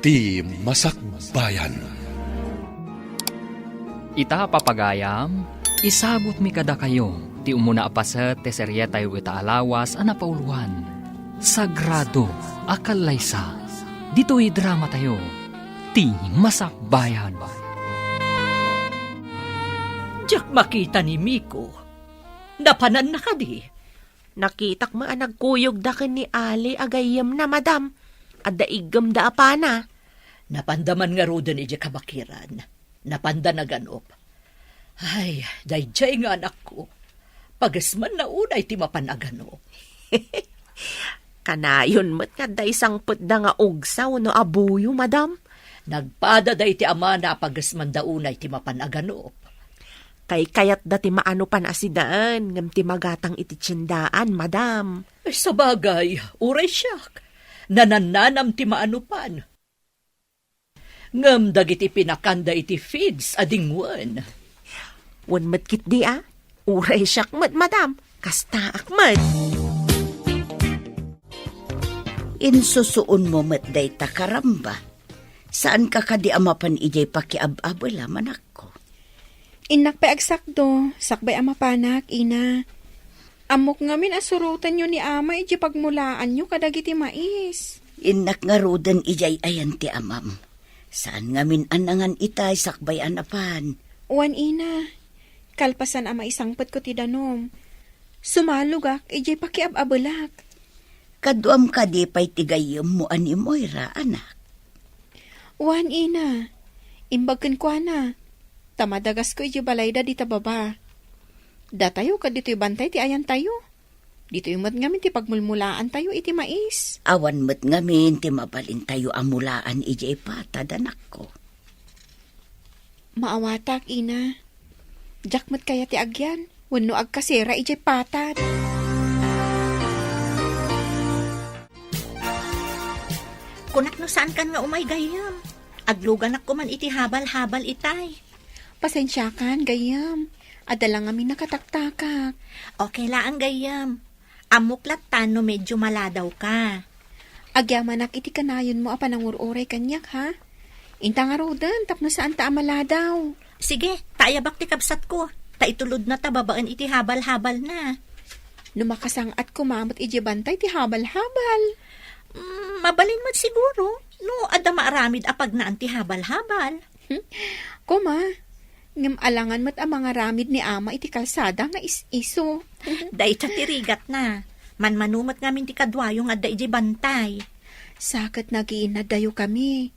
ti Masakbayan. Ita papagayam, isagot mi kada kayo, ti umuna apaset ti serye tayo ita alawas anapauluan. Sagrado, akalaysa, dito'y drama tayo, ti Masakbayan. Diyak makita ni Miko. Napanan na ka di. Nakitak mga nagkuyog dakin ni Ali agayam na madam. At daigam da apana. Napandaman nga rodan iti kabakiran. Napanda na ganop. Ay, dayjay nga anak ko. Pagasman na unay ti mapanaganop. Kanayon mo't nga da isang putda nga ugsaw no abuyo madam. Nagpada day ti ama na pagasman da unay ti mapanaganop. Kay kayat dati maano pan asidaan, ngam ti magatang iti tiyendaan, madam. Ay, sa bagay, uray siyak. Nanananam ti maanupan. Ngam dagiti pinakanda iti feeds adingwan. Wan matkit di uray siyak mat, madam. Kasta akmat. Insusuon mo mat day takaramba. Saan ka kadi amapan ijay pakiab-abala manak ko? Inak pa agsakdo, sakbay ama panak, ina. Amok ngamin asurutan nyo ni ama, iji pagmulaan nyo kadagiti mais. Inak nga rodan ijay ayan ti amam. Saan ngamin anangan itay sakbay anapan? Uwan ina, kalpasan ama isangpet ko ti danom. Sumalugak, iji pakiab-abalak. Kaduam kadi pa'y tigayam mo ani Moira, anak. Uwan ina, imbagkan ko na. Tamadagas ko iji balayda di tababa. Datayo ka dito'y bantay ti ayan tayo. Dito'y mat ngamin ti pagmulmulaan tayo iti mais. Awan mat ngamin ti mabalin tayo amulaan ijay patad, anak ko. Maawatak, ina. Jak mat kaya ti agyan. Wano agkasera ijay patad. Kunak no saan kan nga umay gayam. Aglugan ako man iti habal-habal itay. Pasensya kan, gayam. Adala nga mi nakataktakak. Okay lang gayam. Amuklat tano medyo maladaw ka. Agyamanak iti kanayon mo apanangururay kanyak, ha? Inta nga rodan, tapno saan ta amaladaw. Sige, taayabak ti kabsat ko. Taitulod na tababaan iti habal-habal na. Numakasang at kumamot iti bantay ti habal-habal. Mabalin mo siguro. No, ada maaramid apag na anti habal-habal. Kuma, ngam alangan mo't ang mga ramid ni ama iti kalsada nga is-iso. Day tirigat na. Manmanumat ngamin ti kadwayo nga da iti bantay. Sakat nagiin na dayo kami.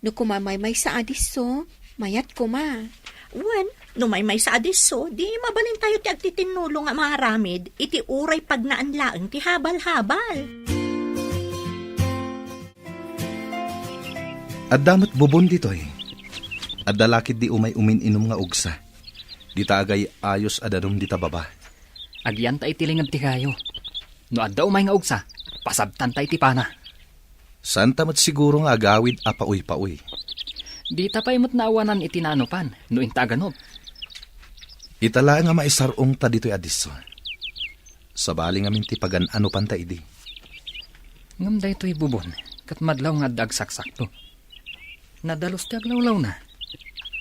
No kumamay sa adiso, mayat kuma. Wen, no may sa adiso, di mabalin tayo ti agtitinulong nga mga ramid, iti uray pag naanlaang ti habal-habal. At damat bubon dito'y. At dalakid di umay umin-inom nga ugsa. Di tagay ayos adanom di tababa. Agyan ta itilingag ti kayo. No adda umay nga ugsa, pasabtan ta iti pana. Saan tamat siguro nga agawid apauy-pauy. Di ta pa'y mo't naawanan iti naanupan, no intaganop. Itala nga maisarong ta dito'y adiso. Sabali nga minti pagan anupan ta idi. Ngam da ito'y bubon, kat madlaw nga dagsaksak to. Nadalos ti aglawlaw na.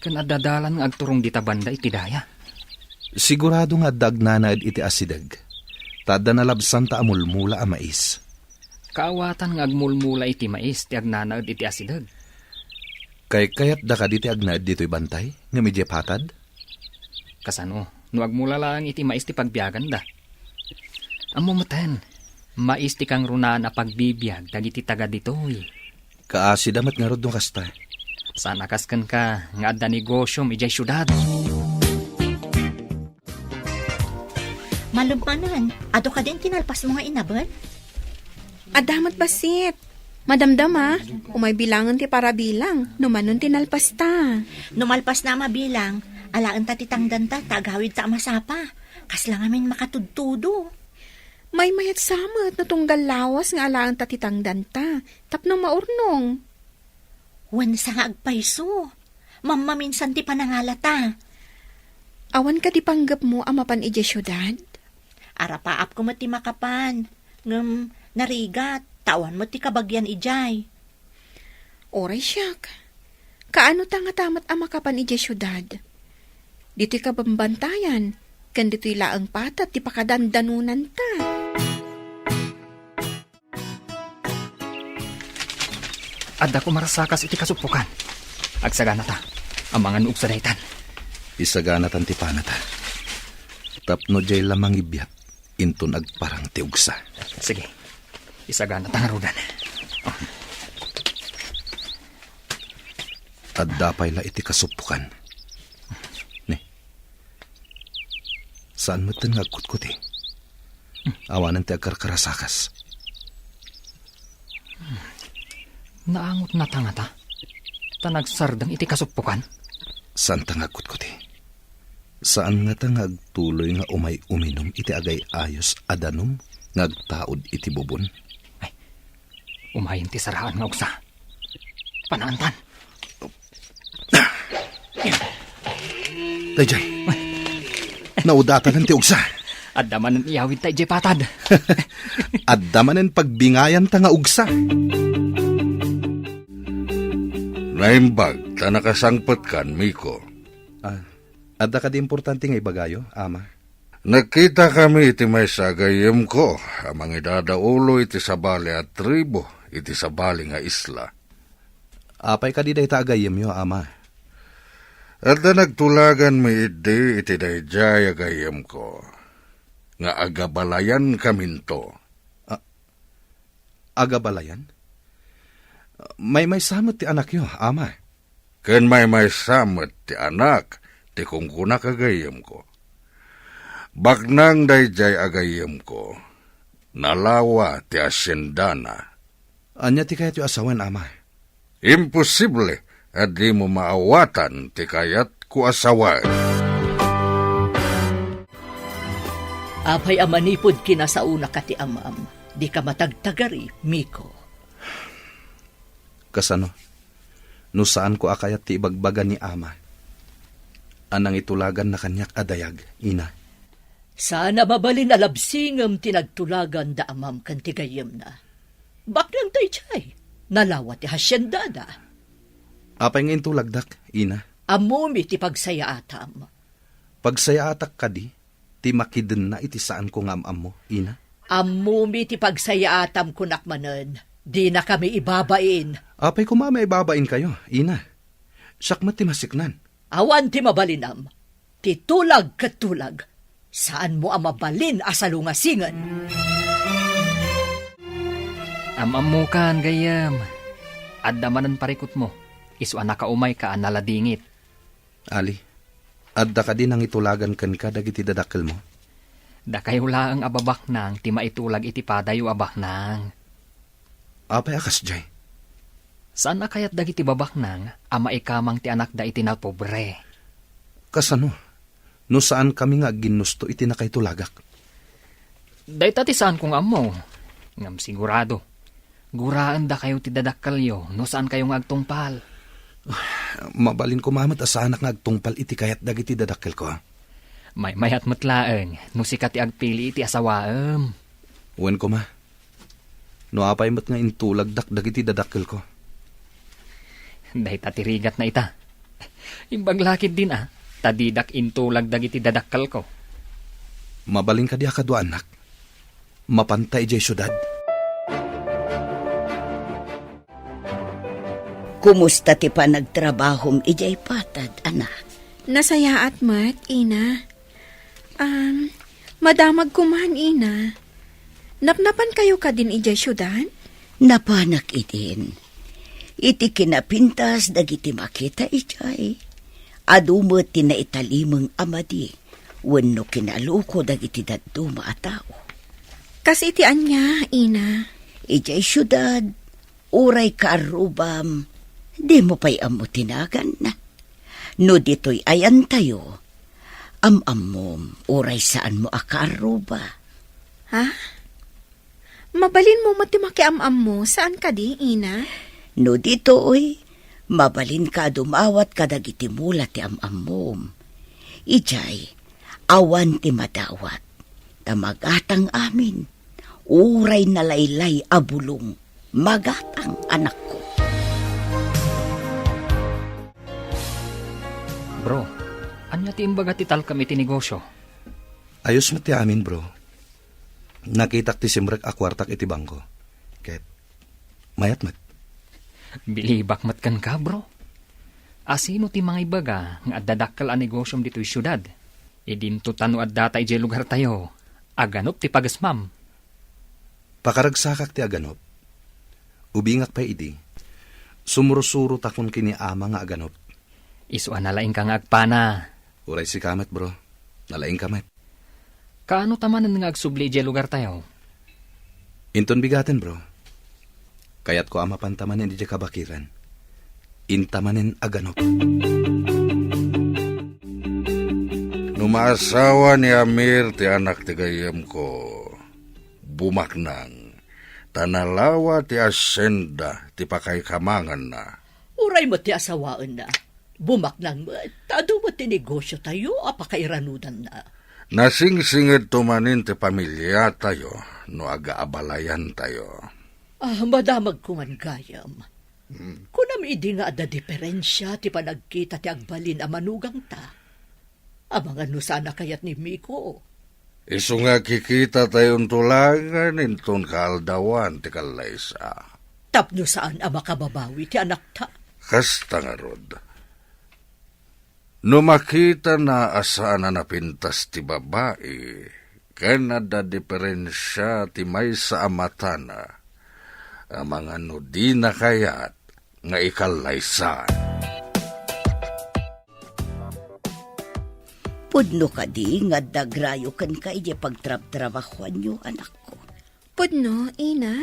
Kan adadalan nga agturong dita banda iti daya. Sigurado nga dagnanaad iti asidag. Tada nalabsan ta amulmula a mais. Kaawatan nga agmulmula iti mais ti agnanaad iti asidag. Kayat da ka diti agnaad dito'y bantay? Nga medya patad? Kasano, no agmula lang iti mais ti pagbiyagan da. Amumutan, mais ti kang runaan a pagbibiyag dagiti taga dito'y. Kaasi damat nga rod nung kasta. Sana kaskan ka nga adda negosyo ijay syudad. Malumpanan, ado ka din tinalpas mo nga inabot? Adamat basit. Madamdama, umay bilangan ti para bilang, numanon tinalpas ta. Numalpas na mabilang, alaan ta titangdan ta, tagawid ta masapa. Kasla ngamin makatudtudo. May mayat samat na tunggal lawas nga alaan ta titangdan ta, tapno maurnong. Wan sa nga agpayso. Mamaminsan ti panangalata. Awan ka di panggap mo amapan ije syudad? Arapaap ko mo ti makapan. Ngam narigat, tawan mo ti kabagyan ijay. Oray siyak. Kaano ta nga tamat ama kapan ije syudad? Dito'y kabambantayan, kan dito'y laang patat, di pakadandanunan ta. Adda ko marasakas iti kasupukan. Agsagana ta, ang mga nuog sa daytan. Isagana tanti panata. Tapno jay lamang ibiyat, into nagparang tiugsa. Sige, isagana ta nga rudan. At dapay la iti kasupukan. Ne, saan mo tin ngagkutkuti? Awanan ti agkarkarasakas. Naangot na ta nga ta. Tanagsardang iti kasupukan. Saan ta ngagkutkuti? Saan nga ta ngagtuloy nga umay uminom iti agay ayos adanom ngagtaod iti bubon? Umayin ti saraan nga uksa. Panaantan. Dayjay, naudatan ng tiugsa. At daman ang iyawid tayo jay patad. At damanen pagbingayan ta nga ugsa. Naimbag, ta nakasangpot kan, Miko. Adda ka di importante nga ibagayo, ama. Nakita kami iti may sagayem ko, amang idadaulo iti sabali at tribo, iti sabali nga isla. Apay ka di day tagayem yo, ama. At na nagtulagan mi iti dayjay agayem ko, nga agabalayan kaminto. Agabalayan? May samot ti anak yo, ama. Ken may samot ti anak, ti kungkuna kagayem ko. Baknang dayjay agayem ko, nalawa ti asyendana. Anya ti kayat yo asawan, ama. Imposible at di mo maawatan ti kayat ku asawan. Apay amanipod kinasauna ka ti amam. Di ka matagtagari, Miko. Kasano? No saan ko akayat ti ibagbagan ni ama? Anang itulagan na kanyak adayag, ina. Sana mabalin alabsingam tinagtulagan da amam kan tigayem na. Baklang tayo chay, nalawa ti hasyendada. Apay nga intulagdak, ina. Amumi ti pagsayaatam. Pagsayaatak ka di, ti makiden na iti saan ko nga amam mo, ina. Amumi ti pagsayaatam kunakmanen, di na kami ibabain. Apay ko mama ibabain kayo, ina. Sakmat ti masiknan. Awan ti mabalinam, ti tulag katulag, saan mo ang mabalin asalungasingan? Amam kan gayam. Adda manan parikot mo. Isu anak ka umay ka naladingit. Ali, adda ka din ang itulagan kan ka dagiti dadakkel mo. Da kayo laang ababak nang ti maitulag iti padayo abak nang. Apay akas jay. Saan na kayat dagiti babak nang ama ikamang ti anak da iti na pobre? Kasano? No saan kami nga ginusto iti nakaitulagak? Dahit ati saan kong amo? Ngam sigurado. Guraan da kayo ti dadakkalyo no saan kayong agtungpal. Mabalin ko mamat asanak nga agtungpal iti kayat dagiti dadakkel ko. May mayat matlaeng no sikat ti agpili iti asawaem. Uwan ko ma. No apay mat nga intulagdak dagiti dadakkel ko. Dahit atirigat na ita. Imbaglakid din tadidak intulag dagiti dadakkal ko. Mabalin ka di akadwa anak. Mapantay jay syudad. Kumusta ti pa nagtrabahom ijay patad, anak? Nasayaat mat, ina. Madamag kuman, ina. Napnapan kayo ka din ijay syudan? Napanak idin. Iti kinapintas dagiti makita ijay. Adumot ti naitalimang amadi. Wenno kinaluko dagiti daduma a tao. Kasi iti anya, ina. Ijay syudad, uray kaarubam, di mo pa'y amo tinagan na. No dito'y ayan tayo, amom, uray saan mo akaaruba. Ha? Mabalin mo matimaki mo, saan ka di, ina? No dito'y, mabalin ka dumawat kadagiti mula ti amom. Ijay, awan ti madawat, tamagatang amin. Uray na laylay abulong, magatang anak ko. Anya ti imbaga ti talkam iti negosyo. Ayos mo ti amin, bro. Nakitak ti simrek akwartak iti bangko. Ket, mayat mat. Bilibak mat kan ka, bro. Asino ti mga ibaga nga addadakkel a negosyom dito'y syudad. Idinto tano at data iti lugar tayo. Aganop ti pagasmam. Pakaragsakak ti aganop. Ubingak pa idi. Sumurusuro takon kini ama nga aganop. Isuan nalaing ka nga agpana. Uray si kamet, bro. Nalaing kamet. Kaano tamanan nga agsubli iti lugar tayo? Inton bigaten, bro. Kayat ko ama pantamanen di kabakiran. Intamanen aganop. Numaasawa ni Amir ti anak ti gayem ko. Bumaknang. Tanalawa ti asenda ti pakaykamangan na. Uray mo ti asawaan na. Bumaknang mo, tado mo ti negosyo tayo, apakairanudan na. Nasingsingid tumanin ti pamilya tayo, no agaabalayan tayo. Madamag ko man gayam. Kunam idi nga ada diferensya ti panagkita ti agbalin a manugang ta. Amang ano sana kayat ni Miko. Isu nga kikita tayong tulangan inton kaaldawan ti kalaysa. Tapno saan a makababawi ti anak ta. Kasta nga rod. No makita na asaan na napintas ti babae, kanada diferensya ti may sa amatana, amang ano di na kayat nga ikalaysan. Pudno ka di nga dagrayo kan ka iti pagtrab-trabahuan nyo, anak ko. Pudno, ina.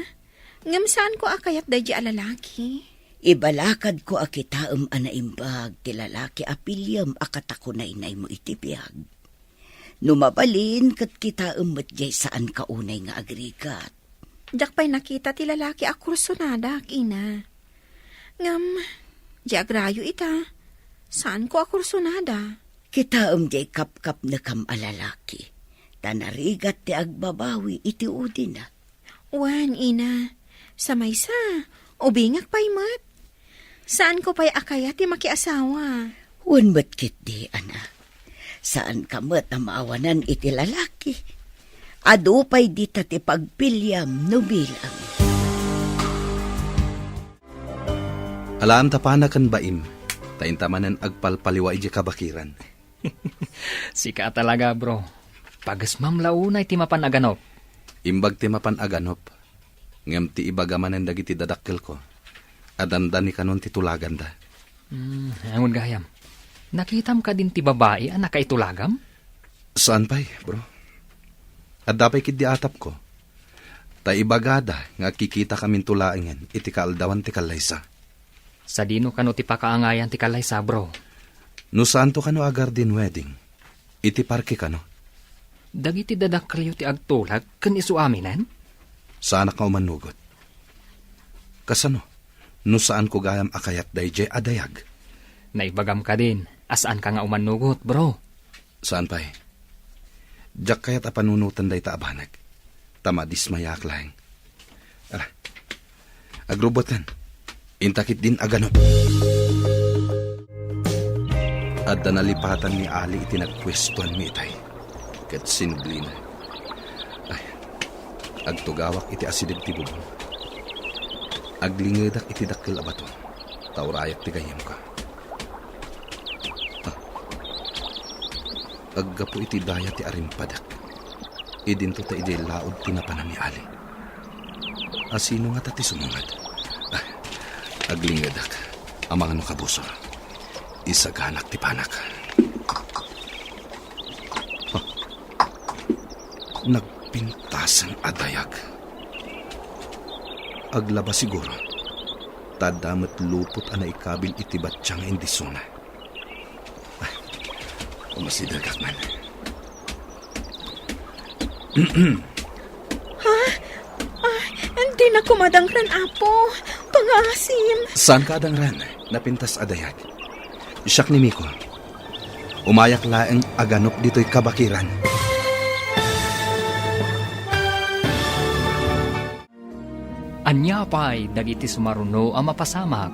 Ngam saan ko akayat da di alalaki? Ibalakad ko akitaam anaimbag ti lalaki apilyam akatakunay-nay mo iti biyag. Numabalin kat kitaam met jay saan kaunay nga agrigat. Jak pa'y nakita ti lalaki a kursunada, ina. Ngam, di agrayo ita. Saan ko a kursunada? Kitaam jay kap-kap na kam alalaki. Tanarigat ti agbabawi iti udin na. Wan, ina. Sa maysa, ubingak pa'y mat. Saan ko pa'y akaya ti makiasawa? Wan matkit di, ana. Saan ka mat na maawanan iti lalaki? Ado pa'y di ti pagpilyam no bilang. Alaan tapanakan baim. Taintamanen agpalpaliwa iti kabakiran. Sika talaga, bro. Pagasmam launay ti mapan aganop. Imbag ti mapan aganop. Ngem ti ibagamanen dagiti dadakkel ko. Adandan ni kanon titulagan da. Angon gayam. Nakitam ka din ti babae ang nakaitulagam? Saan pa'y, bro? At dapay kid di atap ko. Ta ibagada nga kikita kamin tulaangan iti kaaldawan ti kalaysa. Sa dino kano ti pakaangayan ti kalaysa, bro? No saan to kano agar din wedding? Iti parke kano? Dagiti dadakkelyo ti agtulag kan isu aminan? Saan ka umanugot? Kasano? No saan ko gayam akayat dayjay adayag? Naibagam ka din. Asaan ka nga umanugot, bro? Saan pa'y? Diyak kayat apanunutan day taabanag. Tamadis mayak lang. Ara, agrubotan. Intakit din aganop. At nalipatan ni Ali iti nagpwestuan mi itay. Ket sinblina. Ay, agtugawak iti asideg ti bubong. Aglingedak iti dakkel abato. Taurayak ti gayem ka. Aggapo iti daya ti arimpadak. Idinto ta iti laod tinapanan ni Ali. Asino nga tati sumungad. Aglingedak. Amang ano kabusor. Isaganak ti panak. Nagpintasan adayag. Aglaba siguro. Tadamat lupot ana ikabil iti batsyang indisuna. Umasidagak man. Hindi na kumadangran, apo. Pangasim. Saan ka adangran? Napintas adayag. Siyak ni Miko. Umayak laeng aganop dito'y kabakiran. Anya pa'y dagiti sumaruno ang mapasamak.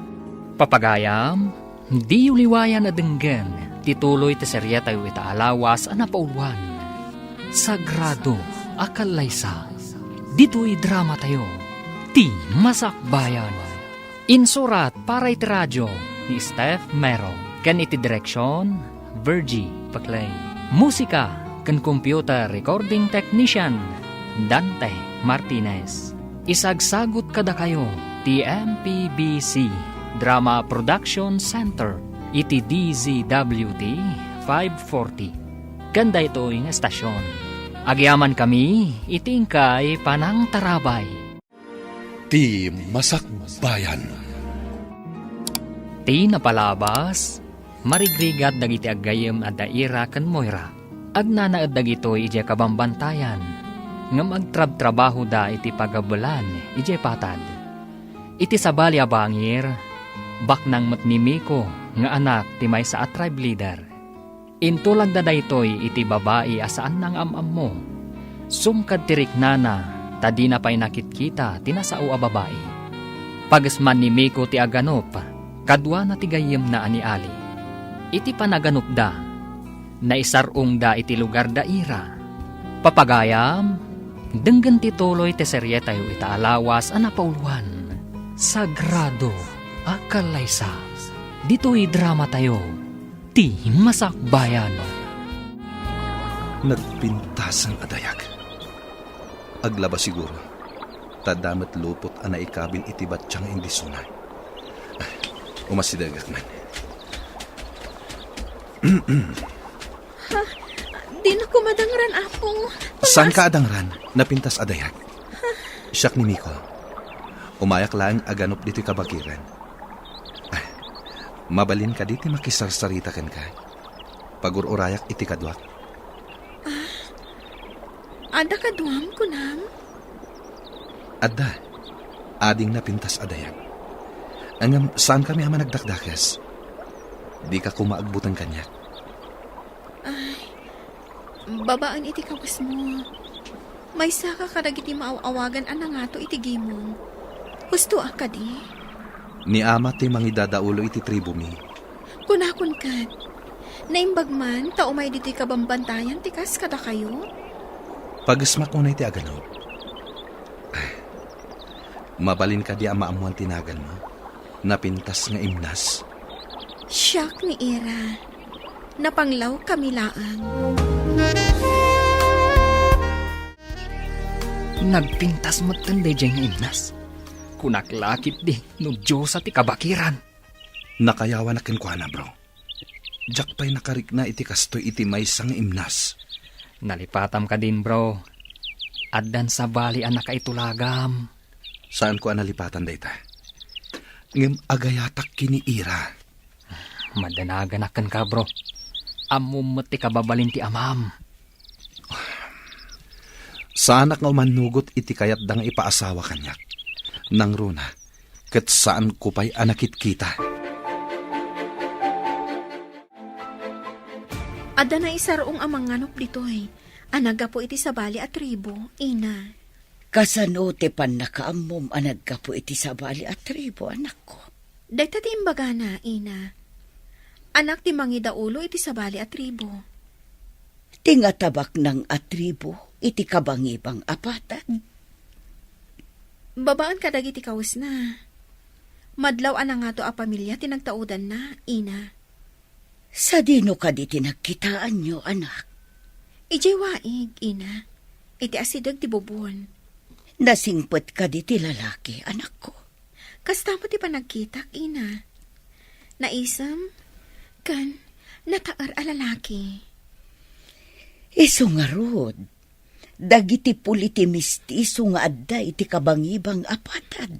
Papagayam, di uliwayan na denggen Tituloy ti serye tayo itaalawas a napauluan. Sagrado a kalaysa. Dito'y drama tayo. Ti Masakbayan. Insurat para iti radyo ni Steph Mero. Kan iti direksyon, Virgie Paclay. Musika kan computer recording technician, Dante Martinez. Isagsagot kada kayo, TMPBC Drama Production Center, iti DZWT 540. Ganda ito yung estasyon. Agyaman kami, itingkay panang tarabay. Ti Masakbayan. Ti napalabas, marigrigat dagiti aggayem at daira kan Moira. Agnanaad dagitoy ije kabambantayan. Ngam agtrab-trabaho da iti pagabulan ije patad. Iti sabali a bangir, baknang matnimiko nga anak ti may sa tribe leader. Intulag da daytoy iti babae asaan nang amam mo. Sumkad tirik nana, tadi na pa'y nakitkita tinasao a babae. Pagasman ni Miko ti aganop, kadwa na ti gayem na ani Ali. Iti panaganop da, naisarong da iti lugar da ira. Papagayam, denggan ti tuloy ti serye tayo itaalawas a napauluan. Sagrado a kalaysa. Dito'y drama tayo. Ti Masakbayan. Nagpintas ang adayag. Aglaba siguro. Tadamat lupot ana ikabil itibat tiyang hindi sunay. Umasidagak man. Di na ko madangran, apong. Saan ka adangran? Napintas adayag. Siyak ni Miko. Umayak lang aganop dito'y kabakiran. Mabalin ka diti makisarsarita ken ka. Pagururayak iti kadwak. Ada kaduam ko nam. Adda, ading napintas adayag. Angam, saan kami ama nagdakdakas? Di ka kumaagbutan kanya. Babaan iti kawas mo. May saka kadagiti maawagan ana nga to iti gimong. Gusto ka di? Ni ama ti mangidadaulo iti tribu mi. Kunakon kad. Naimbag man, taumay diti kabambantayan, tikas kada kayo? Pagasmak mo na iti aganop. Mabalin ka di amaamuan tinagan mo. Napintas nga imnas. Siyak ni Ira. Napanglaw kami laang. Nagpintas mo tanday diyang imnas. Kunaklakit di, no Diyos at ikabakiran. Nakayawa na kenkwana, bro. Diyak pa'y nakarik na iti kastoy iti may sang imnas. Nalipatam ka din, bro. Addan sa bali anak kaitulagam. Saan ko analipatan dayta? Ngem agayatak kiniira. Madanaganakan ka, bro. Amum ti kababalin ti amam. Saanak nga umanugot iti kayat da nga ipaasawa kanyak. Nang runa, ket saan ko pa'y anakit kita. Ada na isarong amang nganop ditoy. Anaga po iti sabali at tribo, ina. Kasano te pan nakaamom anagka po iti sabali at tribo, anak ko. Dahita ti imbaga na, ina. Anak ti mangidaulo iti sabali at tribo. Tingatabak ng atribo, iti kabangibang apatan. Babaan ka dagiti kawas na. Madlaw ana nga to a pamilya tinagtaudan na, ina. Sa dino ka di tinagkitaan nyo, anak. Ijay waig, ina. Iti asidag ti bubon. Nasingpot ka di ti lalaki, anak ko. Kasta mo ti panagkitak, ina. Naisam, kan, nataar a lalaki. Iso nga rod. Dagiti puliti mistiso nga adda iti kabangibang apatad.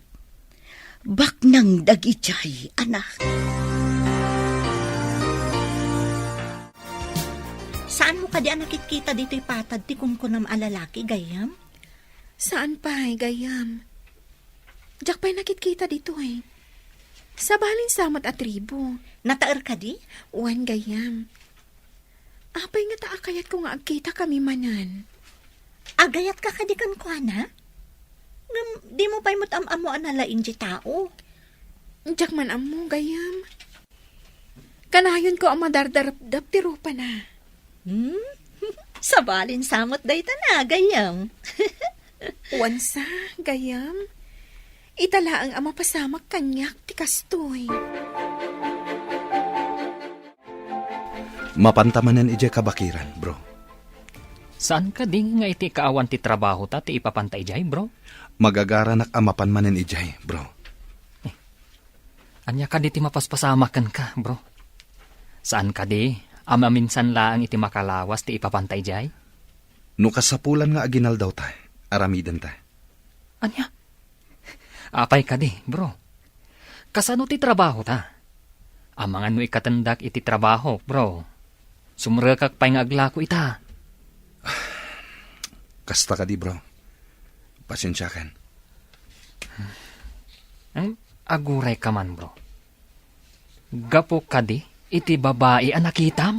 Baknang dagitay, anak. Saan mo ka di nakikita dito'y patad ti kunkunam alalaki, gayam? Saan pa'y, gayam? Diyak pa'y nakitkita dito eh. Sa balin samat at tribo. Nataer ka di? Uwan, gayam. Apay nga taakayat ko nga agkita kami manan. Agayat ka kadikan ko, na? Di mo pa'y mutam-amo analain di tao. Diyak man amo, gayam. Kanayon ko ang madardarap-dap ti rupa na. Sabalin samot day na, gayam. Wansa, gayam. Italaang ang mapasamak kanyak ti kastoy. Mapantamanan ije kabakiran, bro. Saan ka ding nga iti kaawan ti trabaho ta ti ipapantay jay, bro? Magagaranak amapan manen ijay, bro. Anya ka di ti mapaspasamakan ka, bro? Saan ka di? Ama minsan laang iti makalawas ti ipapantay jay? No kasapulan nga aginal daw ta, aramidan ta. Anya? Apay ka di, bro. Kasano ti trabaho ta? Amangan no ikatandak iti trabaho, bro. Sumrekak pa'y nga aglako ita. Kasta ka di, bro. Pasensya kan. Aguray ka man, bro. Gapo ka di, iti babae ang nakitam.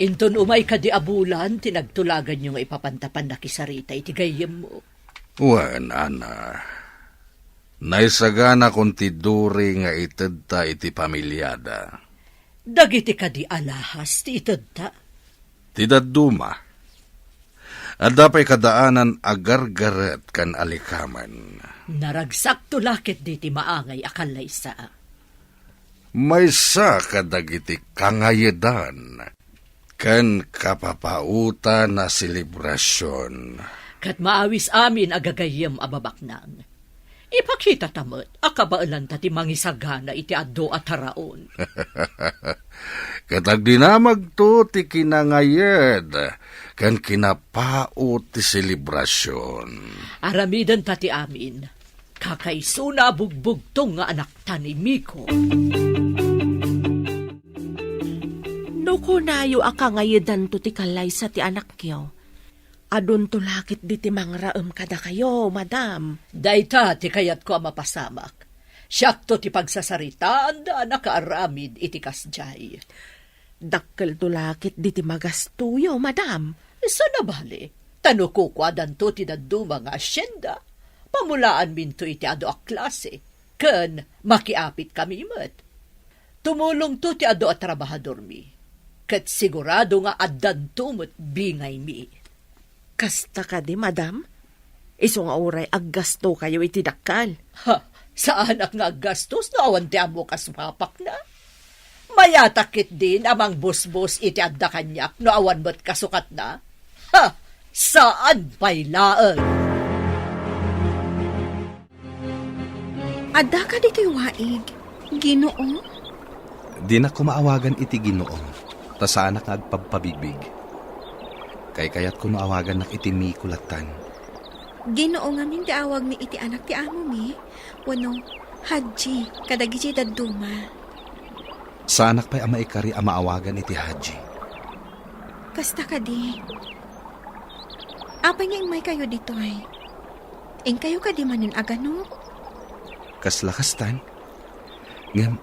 Inton umay ka di abulan, tinagtulagan nyo nga ipapantapan na kisarita, iti gayem mo. Wan, ana. Naisagana kung tiduri nga itedta iti pamilyada. Dagiti ka di alahas, ti itadta. Tidaduma. At dapay kadaanan agargaret kan alikaman. Naragsak tulakit di ti maangay akalay sa. May sa kadagiti kangayedan. Kan kapapauta na selebrasyon. Kat maawis amin agagayem ababaknang. Ipakita tamot, akabaalan ta ti mangisagana iti addo at haraon. Katag dinamag to ti kinangayed, kan kinapaot ti selebrasyon. Aramidan ta ti amin, kakaisuna bugbugtong nga anak ta ni Miko. No kunayo akangayedan to ti kalay sa ti anak kyo. Adun tulakit di ti mangraem kada kayo, madam. Dayta ti kayat ko ang mapasamak. Siyakto ti pagsasaritaan da nakaaramid iti kasjay. Dakkel tulakit di ti magastuyo, madam. Sa nabali, tanukukwadan to ti daduma nga asyenda. Pamulaan minto iti ado a klase. Ken makiapit kami met. Tumulong to ti ado a trabahador mi. Ket sigurado nga addan tumot bingay mi. Kasta ka di, madam? Iso nga oray aggasto kayo iti dakkal. Ha, sa anak nga gastos no awan ti amo kasmapak na. Mayatakit din amang busbus iti adda kanyak no awan mo't kasukat na. Ha, saan pa'y laeng? Adda ka dito'y waig. Ginoo? Di na kumaawagan iti Ginoo, ta sana nga agpagpabigbig. Kay kayat ko awagan nak iti Mikulatan. Ginoo nga min awag mi iti anak ti amo mi. Wano, Haji, kadagiti daduma. Sa anak pa'y ama ikari ang maawagan iti Haji. Kasta ka di. Apay nga ingmay kayo dito ay. Ing kayo ka di manin agano? Kaslakastan. Ngam,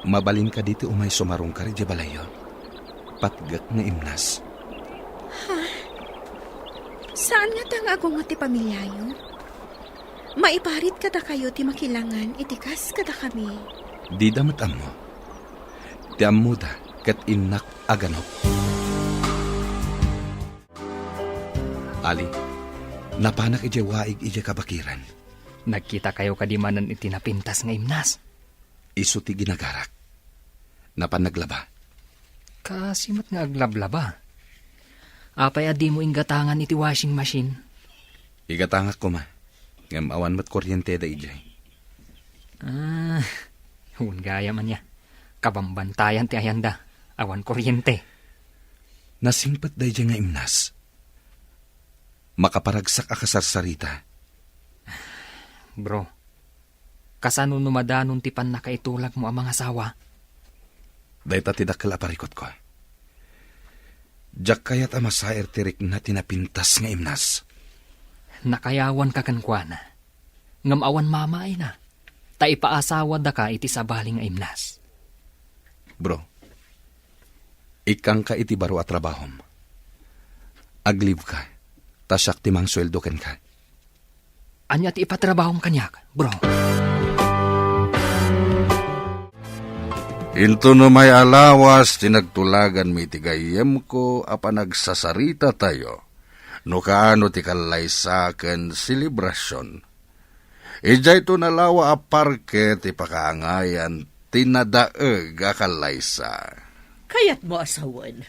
mabalin ka dito umay sumarong ka rin di balayo. Patgak nga imnas. Saan nga tang agong ti pamilyayo? Maiparit kada kayo ti makilangan, itikas kada kami. Di damat amo. Ti amuda kat inak aganok. Ali, napanak ije waig ije kabakiran. Nagkita kayo kadimanan iti napintas nga imnas. Isu ti ginagarak. Napanaglaba. Kasimot nga aglablaba. Apay adi mo inggatangan iti washing machine. Igatangak ko ma. Ngam awan mat kuryente da ijay. Gaya man niya. Kabambantayan ti ayanda. Awan kuryente. Nasimpet da ijay nga imnas. Makaparagsak akasarsarita. Bro, kasano numadanon ti pan nakaitulag mo ang mga asawa? Dahita ti dakkel aparikot ko. Jak kayat amasaer tirik na tinapintas nga imnas. Nakayawan ka kankwana. Ngam awan mamaay na. Ta ipaasawa da ka iti sabaling nga imnas. Bro, ikang ka iti baro at trabahom. Agliv ka, tasyak timang sweldo ken ka. Anya ti ipatrabahong kanyak, bro. Into no may alawas, tinagtulagan mi ti gayem ko, apan nagsasarita tayo. No kaano ti kalaysa ken selebrasyon. Ijay to nalawa a parke ti pakaangayan, tinadaeg a kalaysa. Kayat mo asawan,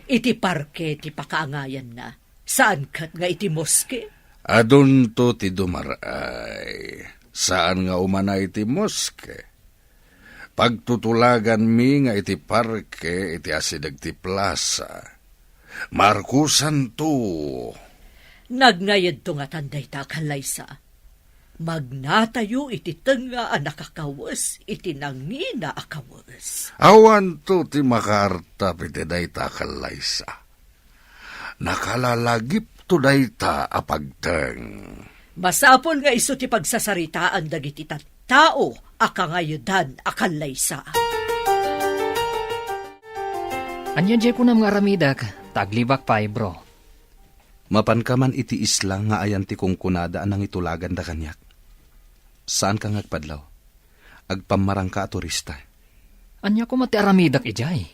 iti parke ti pakaangayan na. Saan kat nga iti moske? Adun to ti dumaray. Saan nga umanay ti moske? Pagtutulagan mi nga iti parke, iti asidag ti plaza. Markusan to. Nagnayad to nga tanday ta kalaysa. Magnatayo iti tenga a nakakawas, iti nangina akawas. Awan to ti makarta piti dayta kalaysa. Nakalalagip to dayta apagteng. Masapol nga iso ti pagsasaritaan dagiti tao akangayudan akalaysa. Anya jay ko na mga aramidak, taglibak pa bro. Mapan ka man iti isla nga ayan ti kong kunada anang itulagan da kanyak. Saan ka ngagpadlaw? Agpamarang ka a turista. Anya ko mati aramidak ijay.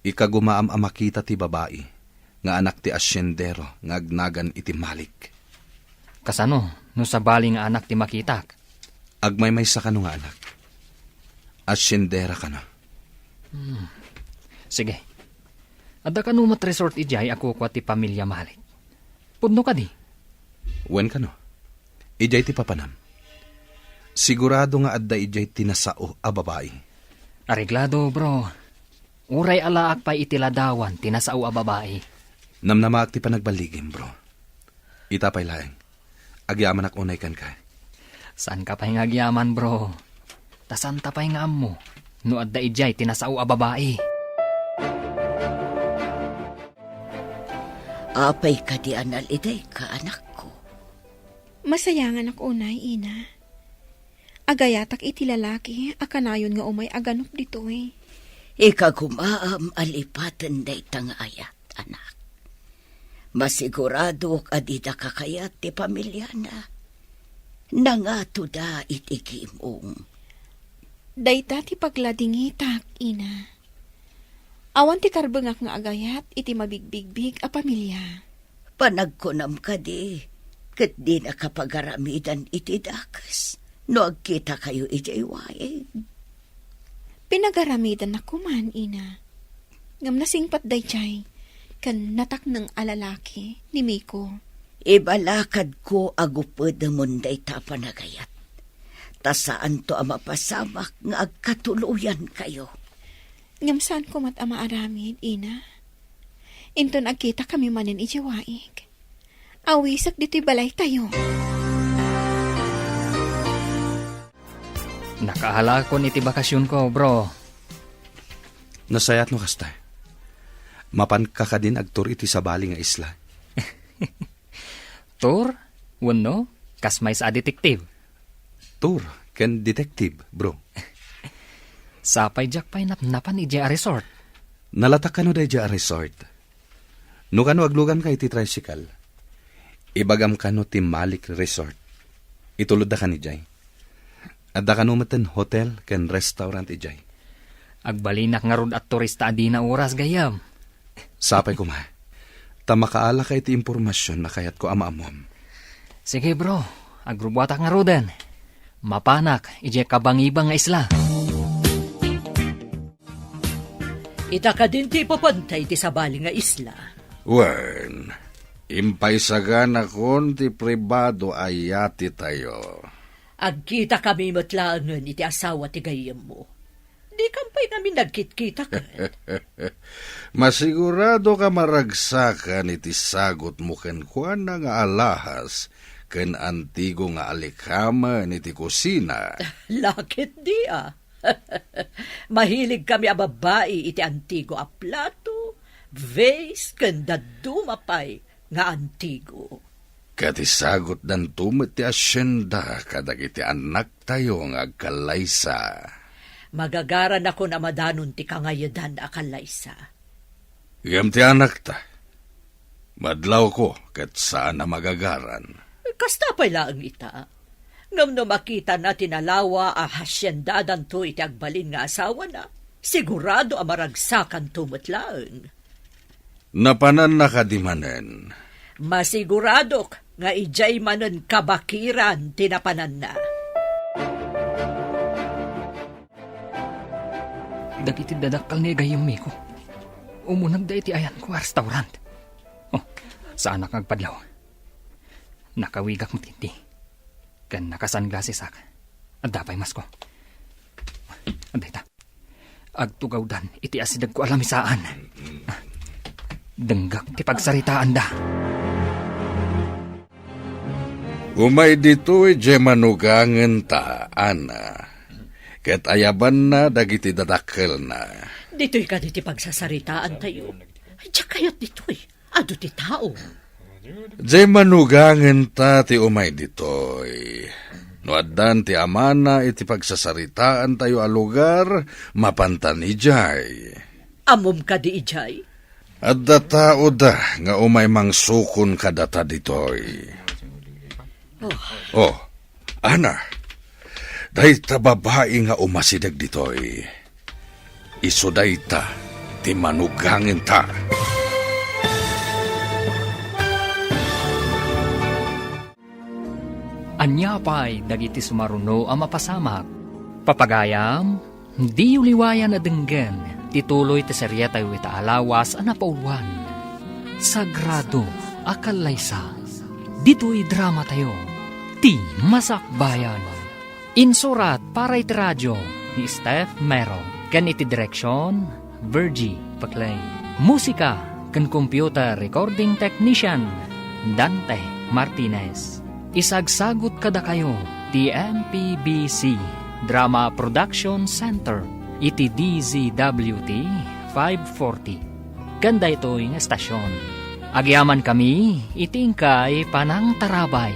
Ikagumaam a makita ti babae, nga anak ti asyendero, nga agnagan iti malik. Kasano, no sa bali nga anak ti makitak. Agmaymay sa kano nga anak. Asyendera ka na. Sige. Adda ka numat resort ijay ako kwa ti pamilya malik. Pudno ka di. Wen ka no? Ijay ti papanam. Sigurado nga adda ijay tinasao a babae. Areglado bro. Uray alaak pa itiladawan tinasao a babae. Namnamaak ti panagbaligim, bro. Itapay laeng. Agyaman ak unay kan ka. Saan ka pa'y ngagyaman bro? Tasan tapay nga mo. No adda ijay tinasao a babae. Apay ka di anal iday ka, anak ko. Masayangan ako unay, ina. Agayatak iti lalaki, akanayon nga umay aganok dito eh. Ikagumaam alipatan day tangayat, anak. Masigurado adida kakayat ti pamilya na. Nangato da itigimong. Dayta ti pagladingitak, ina. Awan ti karbengak nga agayat, iti mabigbigbig a pamilya. Panagkunam ka di, kat di nakapagaramidan iti dakas. No agkita kayo ijaywain. Pinagaramidan na kuman, ina. Ngam nasingpat day chay, kan natak ng alalaki ni Miko. Ibalakad ko agupod munday tapanagayat. Tasaan to ang mapasamak nga agkatuluyan kayo. Ngam saan ko mat ama aramid, ina. Inton agkita kami manin ijawaig. Awisak dito'y balay tayo. Nakahala ko iti bakasyon ko bro. Nasayat no kasta. Mapan ka ka din agtur iti sabali nga isla. Tur, wano, kasmay sa detektive. Tur, ken detective, bro. Sapay jak pa'y napnapan iti a resort. Nalatak ka no day a resort. No kano aglugan ka iti tricycle. Ibagam ka no ti Malik Resort. Itulod da ka ni Jay. Adda ka no maten hotel ken restaurant ijay. Agbalinak nga rod at turista adi na oras gayam. Sapay ko ma. Tamakaala ka iti impormasyon na kayat ko amaamom. Sige bro, agrubwatak nga rodan. Mapanak, ije kabangibang nga isla. Ita ka din ti papantay ti sabali nga isla. Wen, impaysagan akon ti pribado ayati tayo. Agkita kami matlaangan iti asawa ti gayem mo. Di kampay namin nagkit-kita ka. Masigurado ka maragsakan iti sagot mo ken kuan na nga alahas ken antigo nga alikama iti kusina. Lakit di ah. Mahilig kami a babae iti antigo a plato, vase, ken dadumapay nga antigo. Kati sagot dan tumit ti asyenda kadag iti anak tayo nga agkalaysa. Magagaran ako na madanon ti kangayadan a kalaysa. Igam ti anak ta. Madlaw ko kat saan na magagaran. Kasta pa'y laang ita. Ngam no makita na tinalawa a hasyendadan to iti agbalin nga asawa na. sigurado amaragsakan tumutlaang. Napanan nakadimanen. Masiguradok nga ijay manen kabakiran tinapanan na. Dagiti dadakkel ni gayem Miko. Umunag da iti ayan ko restaurant. Oh, saan nakagpadlaw? Nakawigak matindi. Kan nakasunglasses ak. At dapay mas ko. Anday ta. Agtugaw dan iti asidag ko alamisaan. Denggak ti pagsaritaan da. Umay dito'y jemanugangen ta, Ana. Ket ayaban na dagiti dadakkel na. Dito'y ka diti pagsasaritaan tayo. Ay, kayat dito'y. Ado ti tao. Jemanugangen ta ti umay dito'y. No addan ti amana iti pagsasaritaan tayo a lugar, mapantan ijay. Amom ka di ijay. Adda tao da nga umay mangsukon kadata ditoy. Oh, Ana, dahi ta babae nga umasidag ditoy. Iso dahi ta, ti manugangin ta. Anya pa'y dagiti sumaruno ang mapasamak. Papagayam, di uliwayan na denggen, tituloy ti serya tayo ita alawas ang napauluan. Sagrado, akalaysa, dito'y drama tayo, ti masakbayan. Insurat para iti radyo ni Steph Mero, kan iti direksyon, Virgie Paclay. Musika, kan computer recording technician, Dante Martinez. Isagsagot kada kayo, ti MPBC Drama Production Center, iti DZWT 540. Ganda ito'y nga estasyon. Agyaman kami, itingkay panang tarabay.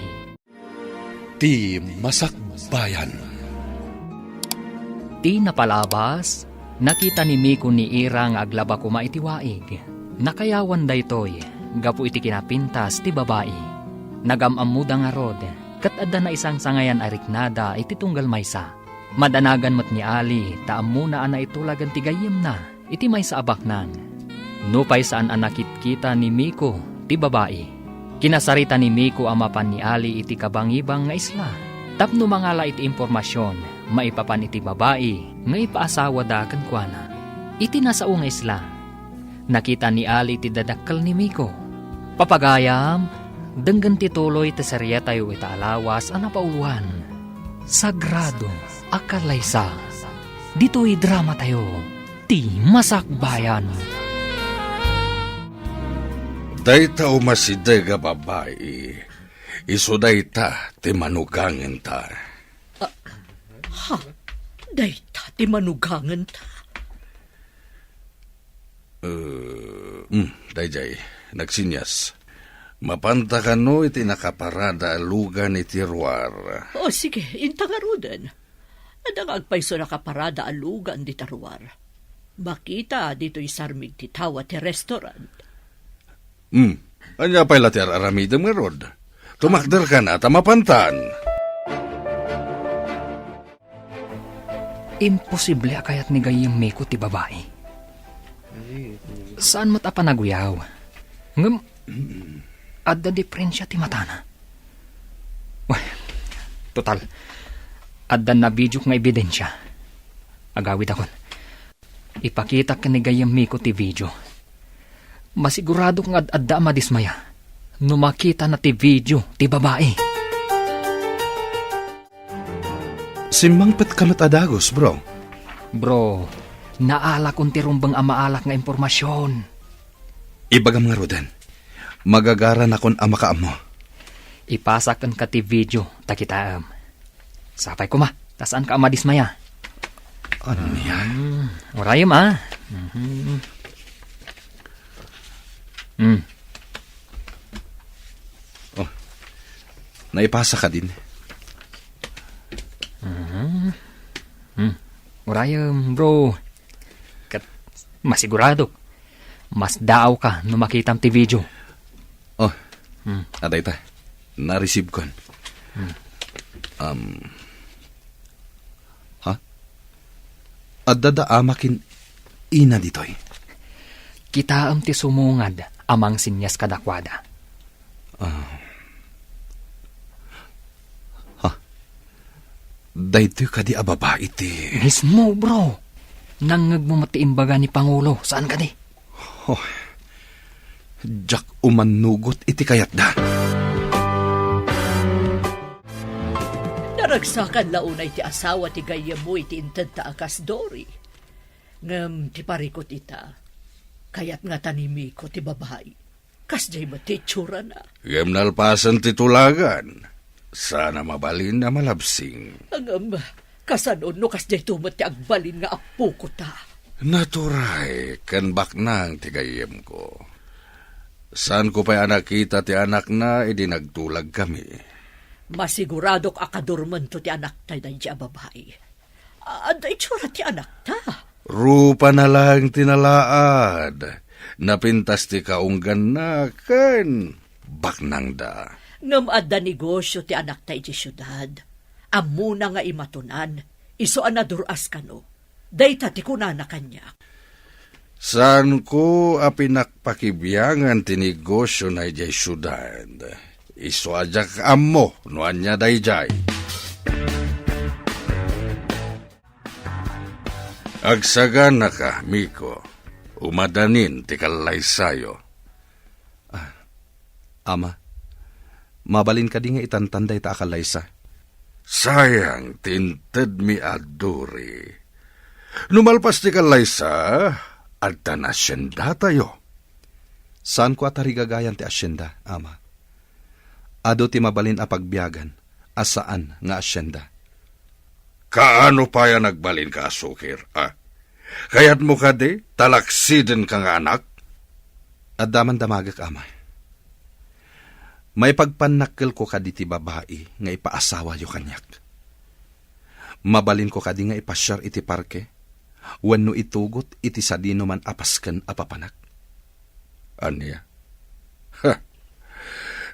Ti Masakbayan. Ti napalabas, nakita ni Miko ni Irang aglaba kuma iti waig. Nakayawan da ito'y, gapu iti kinapintas ti babae. Nagamamuda nga rod, kat adda na isang sangayan ariknada iti tunggal maysa. Madanagan mat ni Ali, taam muna ana itulagan ti gayem na, iti maysa abaknan. Nupay saan anakit kita ni Miko, ti babae. Kinasarita ni Miko amapan ni Ali iti kabangibang nga isla. Tapno mangala iti impormasyon, maipapan iti babae, nga ipaasawa da kankwana. Iti nasao nga isla. Nakita ni Ali iti dadakkel ni Miko. Papagayam, denggan tituloy ti serya tayo ita alawas ang napauluan. Sagrado, akalaysa. Dito'y drama tayo, ti masakbayan. Dayta umasidag a babae. Iso dayta ti manugangin ta. Dayta ti manugangan ta. Dayjay, nagsinyas. Mapanta ka no iti nakaparada alugan iti ruar. O sige, intangarudan. Adang agpayso nakaparada alugan di tarwar. Makita dito'y sarmig ti tawa ti restaurant. Anya pa'y lati aramidam nga rod. Tumakder ka na, tamapantan. Imposible akayat ni gayem Miko ti babae. Saan mat apanaguyaw? Ngam, adda diferensya ti matana. Wah, total, adda na video nga ebidensya. Agawid akon. Ipakita ka ni gayem Miko ti video. Masigurado kang adda madismaya. Numakita na ti video ti babae. Simangpet kamat adagos, bro. Bro, naalak unti rumbang amaalak nga impormasyon. Ibagam nga roden. Magagaran akon amakaam mo. Ipasakan ka ti video, takitaam. Sapay ko ma, tasaan ka amadismaya. Ano niya? Urayam ah. Oh, naipasa ka din. Urayam, bro. Kat, masigurado. Mas daaw ka no makitam ti video. Oh, aday ta. Na-receive kon. Ha? Adada amakin ina ditoy. Kitaam ti sumungad amang sinyas kadakwada. Daytoy ka di ababa iti. Mismo, bro. Nangag mo matiimbaga ni Pangulo. Saan ka di? Jak umanugot iti kayat da. Naragsakan launay ti asawa ti gayam mo iti inted ta akas Dory. Ngam ti parikot ita. Kayat nga tanimi ko ti babae. Kas jay mati tsura na. Yam nalpasan ti tulagan. Sana mabalin na malabsing. Angam, kasanon no kas jay tumat ti agbalin nga apo ko ta. Naturay, kan baknang ti gayem ko. Saan ko pa'y anak kita ti anak na, nagtulag kami. Masiguradok akadurman to ti anak tayo na babae. Aday tsura ti anak ta. Rupa na lang tinalaad. Napintas ti kaunggan na kan baknang da. Ngam adda negosyo ti anak tayo ti syudad. Amuna nga imatunan. Iso anaduras ka no. Dayta ti kunana kanya. Saan ko apinakpakibiyangan ti negosyo na ijay syudad. Iso ajak ammo no anya dayjay. Agsagan na ka, Miko. Umadanin ti kalaysayo. Ama, mabalin ka di nga itantanday ta akalaysa. Sayang, tinted mi aduri. Numalpas ti kalaysa, at tanasyenda tayo. Saan ko atarigagayan ti asyenda, ama? Ado ti mabalin a pagbiyagan, asaan nga asyenda? Kaano pa yan nagbalin ka, Sukir? Kaya't mo ka di, talaksiden ka nga anak? At daman damagak, ama. May pagpanakkel ko ka di ti babae nga ipaasawa yo kanyak. Mabalin ko ka di nga ipasyar iti parke, wenno itugot iti sadino man apasken apapanak. Anya?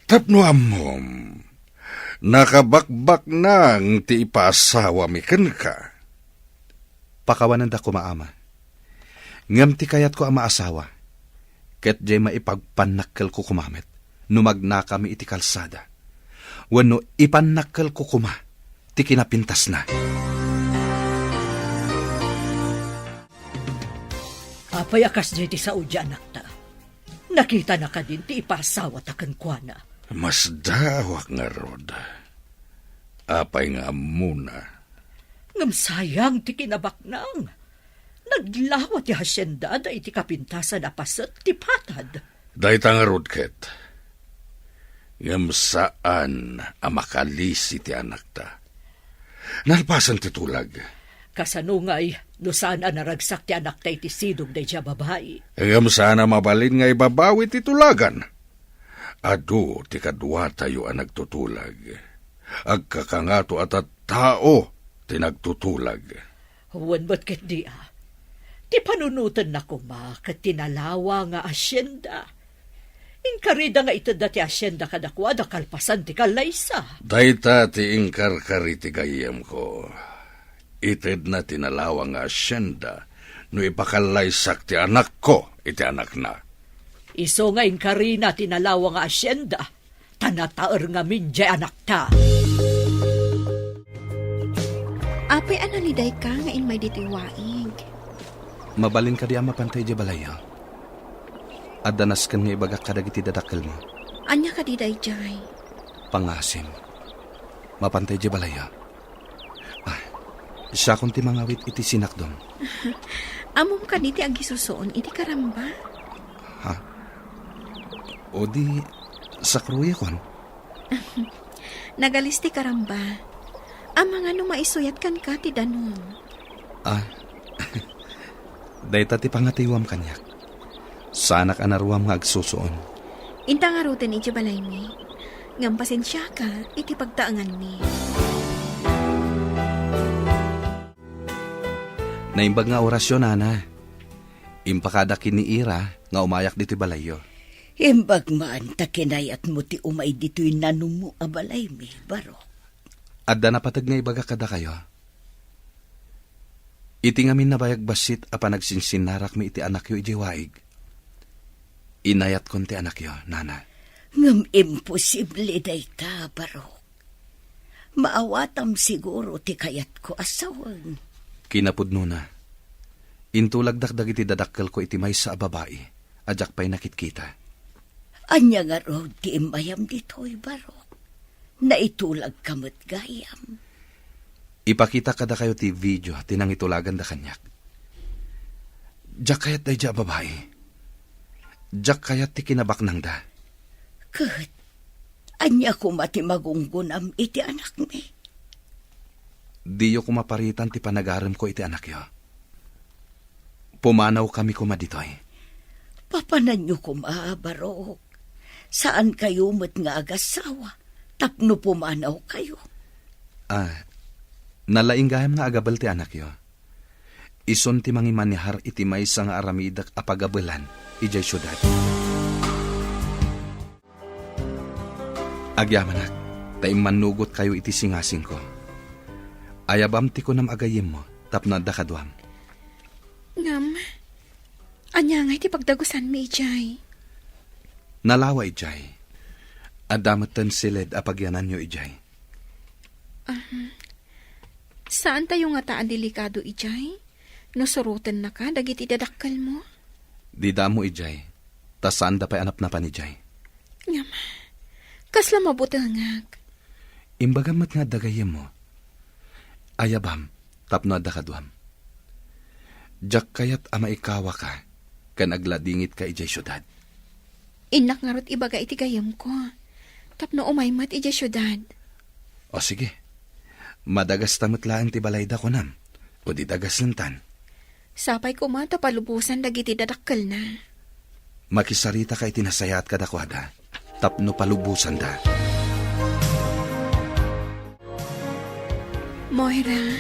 Tapno amom, nakabakbak nang ti ipaasawa mi ken ka. Pakawanan da ko maama. Ngam ti kayat ko ang maasawa. Ket jay maipagpanakkel ko kumamit. Numagna kami iti kalsada. Wenno ipanakkel ko kuma. Ti kinapintas na. Apay akas jay ti saudya anak ta. Nakita na ka din ti ipasawa ta kankwana. Mas dawak nga rod. Apay nga muna. Ngam sayang ti kinabaknang. Naglawa ti hasyenda da iti kapintasan apaset ti patad. Dahita nga rod, Ket. Ngam saan amakalisi ti anak ta. Nalpasan ti tulag. Kasanungay, no saan naragsak ti anak ta iti sidog da iti babae. Ngam sana mabalin nga ibabawi ti tulagan. Adu ti kadwa tayo ang nagtutulag. Agkakangato at tao ti nagtutulag. Huwan ba't ket di Ti panunutan na kuma kat tinalawa nga asyenda. Inkarida nga ito dati asyenda kadakwada kalpasan ti kalaysa. Dayta ti ingkarkari ti gayem ko. Ited na tinalawa nga asyenda no ipakalaysak ti anak ko iti anak na. Iso nga inkarina tinalawa nga asyenda. Tanataer nga minjay anak ta. Apay analiday ka nga in may ditiwaig. Mabalin ka di ama pantay di balaya. At danaskan nga ibagak kadag iti dadakkel mo. Anya ka di dayjay. Pangasim. Mapantay di balaya. Siya kung ti mangawit iti sinakdom. Amom ka di ti agisusoon iti karamba. O di sa kruya kon. Nagalis ti karamba. Ang mga maisuyat kan ka ti danon. Dayta ti pangatiwam kanyak. Sanak anaruam nga agsusuon. Inta nga rutin iti balay mi. Ngam pasensya ka iti pagtaangan mi. Naimbag nga orasyon, Nana. Impakada kiniira nga umayak dito balayo. Imbag man takinayat mo ti umay dito'y nanumu abalay mi, baro. Adda na patag nga ibaga kada kayo. Iti ngamin na bayag basit apa nagsinsinarak mi iti anak yo iti waig. Inayat kon ti anak yo, nana. Ngam imposible dayta, Barok. Maawatam siguro ti kayat ko asawan. Kinapudno na. Intulagdakdag iti dadakkel ko iti may sa babae. Adyak pa'y nakitkita. Anya nga ro ti imayam dito'y, Barok. Naitulag kamot gayam. Ipakita kada kayo ti video tinang itulagan da kanyak. Diyak kayat day diya babae. Diyak kayat ti kinabaknang da. Kat, anya ko mati magunggunam iti anak mi. Diyo kumaparitan ti panagaram ko iti anak yo. Pumanaw kami kumaditoy. Papanan nyo Barok. Saan kayo mat nga agasawa? Tapno pumanaw kayo. Nalainggayam nga agabal ti anak yo. Ison ti mangimanihar iti maysa nga aramidak apagabalan ijay syudad. Agyamanak, taim manugot kayo iti singasing ko. Ayabam ti ko nam agayim mo, tapno da kadwam. Ngam, anya nga iti pagdagusan mi, ijay. Nalawa ijay. Adamatan silid apagyanan nyo ijay. Saan tayo nga taan delikado, ijay? Nusurutan na ka, dagiti dadakkel mo? Di damo ijay. Tasan da pa'y anap na panijay. Ngam, kasla mabutangag. Imbagamat nga dagayim mo. Ayabam, tapno da kadwam. Diyak kayat ama ikawa ka, kan agladingit ka ijay syudad. Inak nga rot ibaga iti gayam ko. Tapno umaymat ijay syudad. O sige, madagas tamot lang ti balayda ko nam, o di dagas lantan. Sapay ko mata palubusan dagiti dadakkel na. Makisarita ka itinasayat ka dakwada, tapno palubusan da. Moira,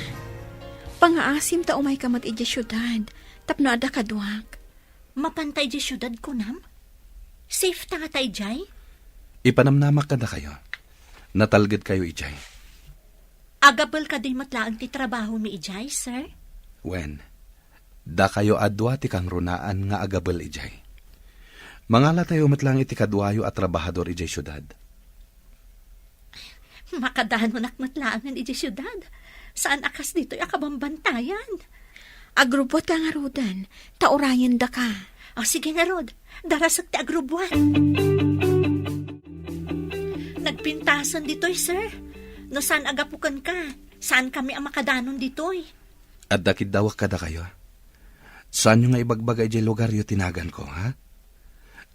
pangaasim ta umay kamat ijay syudad, tapno ada kadwak. Mapantay di syudad ko nam? Safe ta nga tay, Jay? Ipanamnamak ka da kayo. Natalgad kayo ijay. Agabal ka din matlaang ti trabaho mi, Jay, sir? Wen, da kayo adwa ti kang runaan nga agabal ijay. Mangala tayo matlang iti kadwayo at trabahador ijay syudad. Makadahan mo nakmatlaangan ijay syudad. Saan akas dito'y akabambantayan? Agrupot ka nga rodan, taurayan da ka. O sige nga, Rod. Darasag ti agrubuan. Nagpintasan dito'y, sir. No saan agapukan ka? Saan kami ang makadanon dito'y? At dakid dawak kada kayo. Saan nyo nga ibagbaga ijay lugar yo tinagan ko, ha?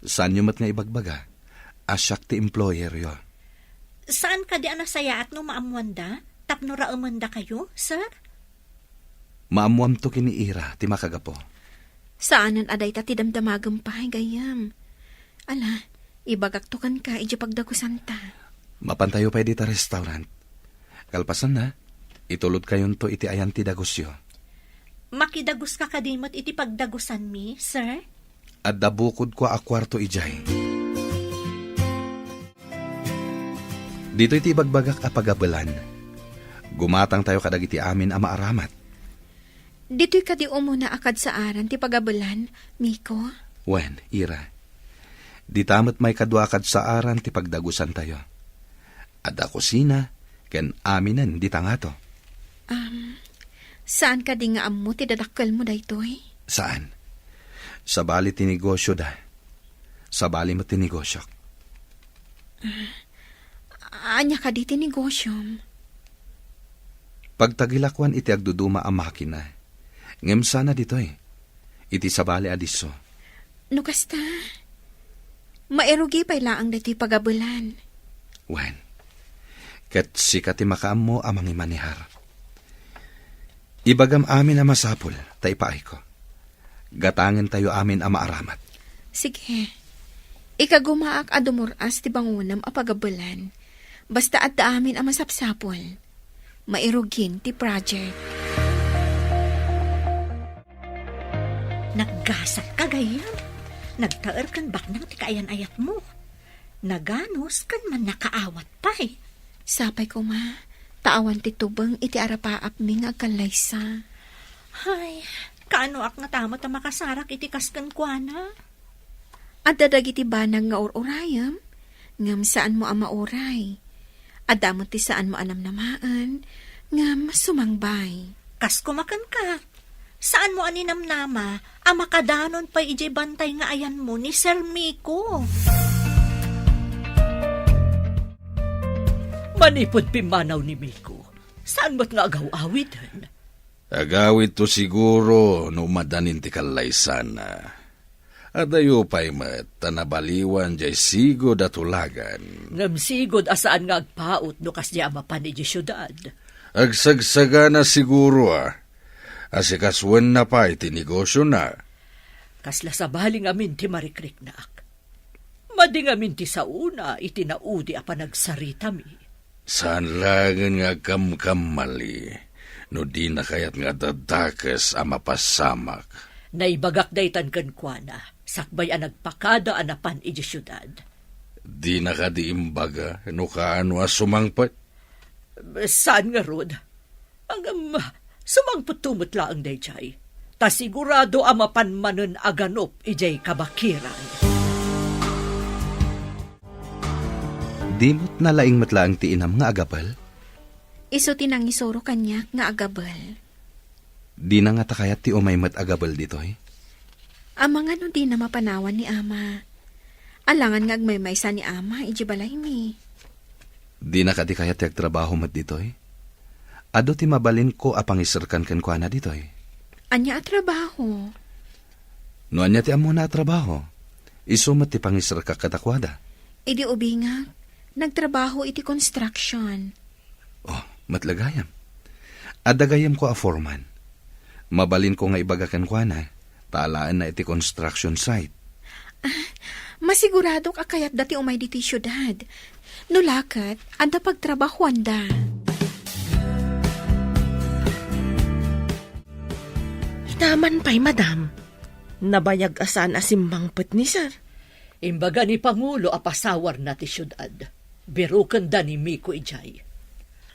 Saan nyo mat nga ibagbaga? Asyak ti employer yo. Saan ka di anasaya at no maamwanda? Tapno raamanda kayo, sir? Maamuam to kiniira, ti makagapo. Saanan aday ta ti damdamagam pa, gayam. Ala, ibagaktukan ka, iji pagdagusan ta. Mapantayo pa dita restaurant. Kalpasan na, itulod kayon to iti ayan ti dagusyo. Makidagos ka kadimot iti pagdagusan mi, sir? At dabukod ko a kwarto ijay. Dito iti ibagbagak a pagabalan. Gumatang tayo kadag iti amin a maaramat. Dito'y kadi umuna akad sa aran ti pagabalan, Miko. Wen, Ira. Di tamat may kadwakad sa aran ti pagdagusan tayo. Ada kusina, ken aminan di tangato. Saan ka di nga ammo ti dadakkel mo daytoy? Saan? Sa bali ti negosyo da. Sa bali mo ti negosyo. Anya ka di ti negosyom? Pagtagilakwan iti agduduma ang makina. Ngem sana ditoy. Iti sa bali adiso. No kasta, mairugi pa'y laang dito'y pagabulan. Wen, ket sikat ti makaam mo amang imanihar. Ibagam amin na masapul, tay paay ko. Gatangan tayo amin ang maaramat. Sige, ikagumaak adumuras ti bangunam a pagabulan. Basta at amin ang masapsapol. Mairugin ti project. Naggasat ka gayam. Nagtaer kan baknang ti kaayan-ayat mo. Naganos kan man nakaawat pa eh. Sapay ko ma, taawan ti tubang iti arapaap mi nga agkalaysa. Ay, kaano ak nga tama ta makasarak iti kasken kuana? At dadag iti banag nga ururayam, ngam saan mo ama oray. At damot ti saan mo anamnamaan, ngam sumangbay. Kas kumakan ka. Saan mo aninamnama, makadanon pa ije bantay nga ayan mo ni Sir Miko. Manipod pimanaw ni Miko. Saan mo't nga agaw-awitan? Agawid to siguro no madanin ti kalaysan na. Adayo pa'y mat, tanabaliwan jay sigod at ulagan. Ngam sigod asaan nga agpaot no kas di amapan ije syudad. Agsagsaga na siguro Asikaswan na pa iti negosyo na. Kasla sa baling amin ti marikrik na ak. Mading amin ti sa una itinaudi apa nagsarita mi. Saan lagan nga kamkamali, no di na kayat nga dadakas mapasamak. Naibagak daytan kan kuana, sakbay ang nagpakada anapan iji syudad. Di na ka di imbaga, no kaano sumangpat? Saan nga rod? Ang sumangput-tumot laang dayjay. Ta sigurado amapanmanon aganop ijay kabakiran. Dimot na laing matlaang ti inam nga agapal? Iso tinangisoro kanyak nga agabal. Di na nga takayat ti umay mat agapal ditoy? Amang ano di na mapanawan ni ama. Alangan nga agmaymaysa ni ama, iji balay mi. Di na ka di kayat ti agtrabaho mat ditoy? Ado ti mabalin ko apangisarkan ken kuana ditoy? Anya at trabaho. No anya ti amo na trabaho? Isumat ti pangisar ka katakwada. Idi ubingag, nagtrabaho iti construction. Oh, matlagayam. Adagayam ko a foreman. Mabalin ko nga ibagakan kuana. Paalaan na iti construction site. Masigurado ka kayat dati umay diti syudad. Nulakat, anda pagtrabahuan da. Naman pa'y madam. Nabayag asan asimbangpet ni sir. Imbaga ni Pangulo apasawar na ti syudad. Birukan da ni Miko ijay.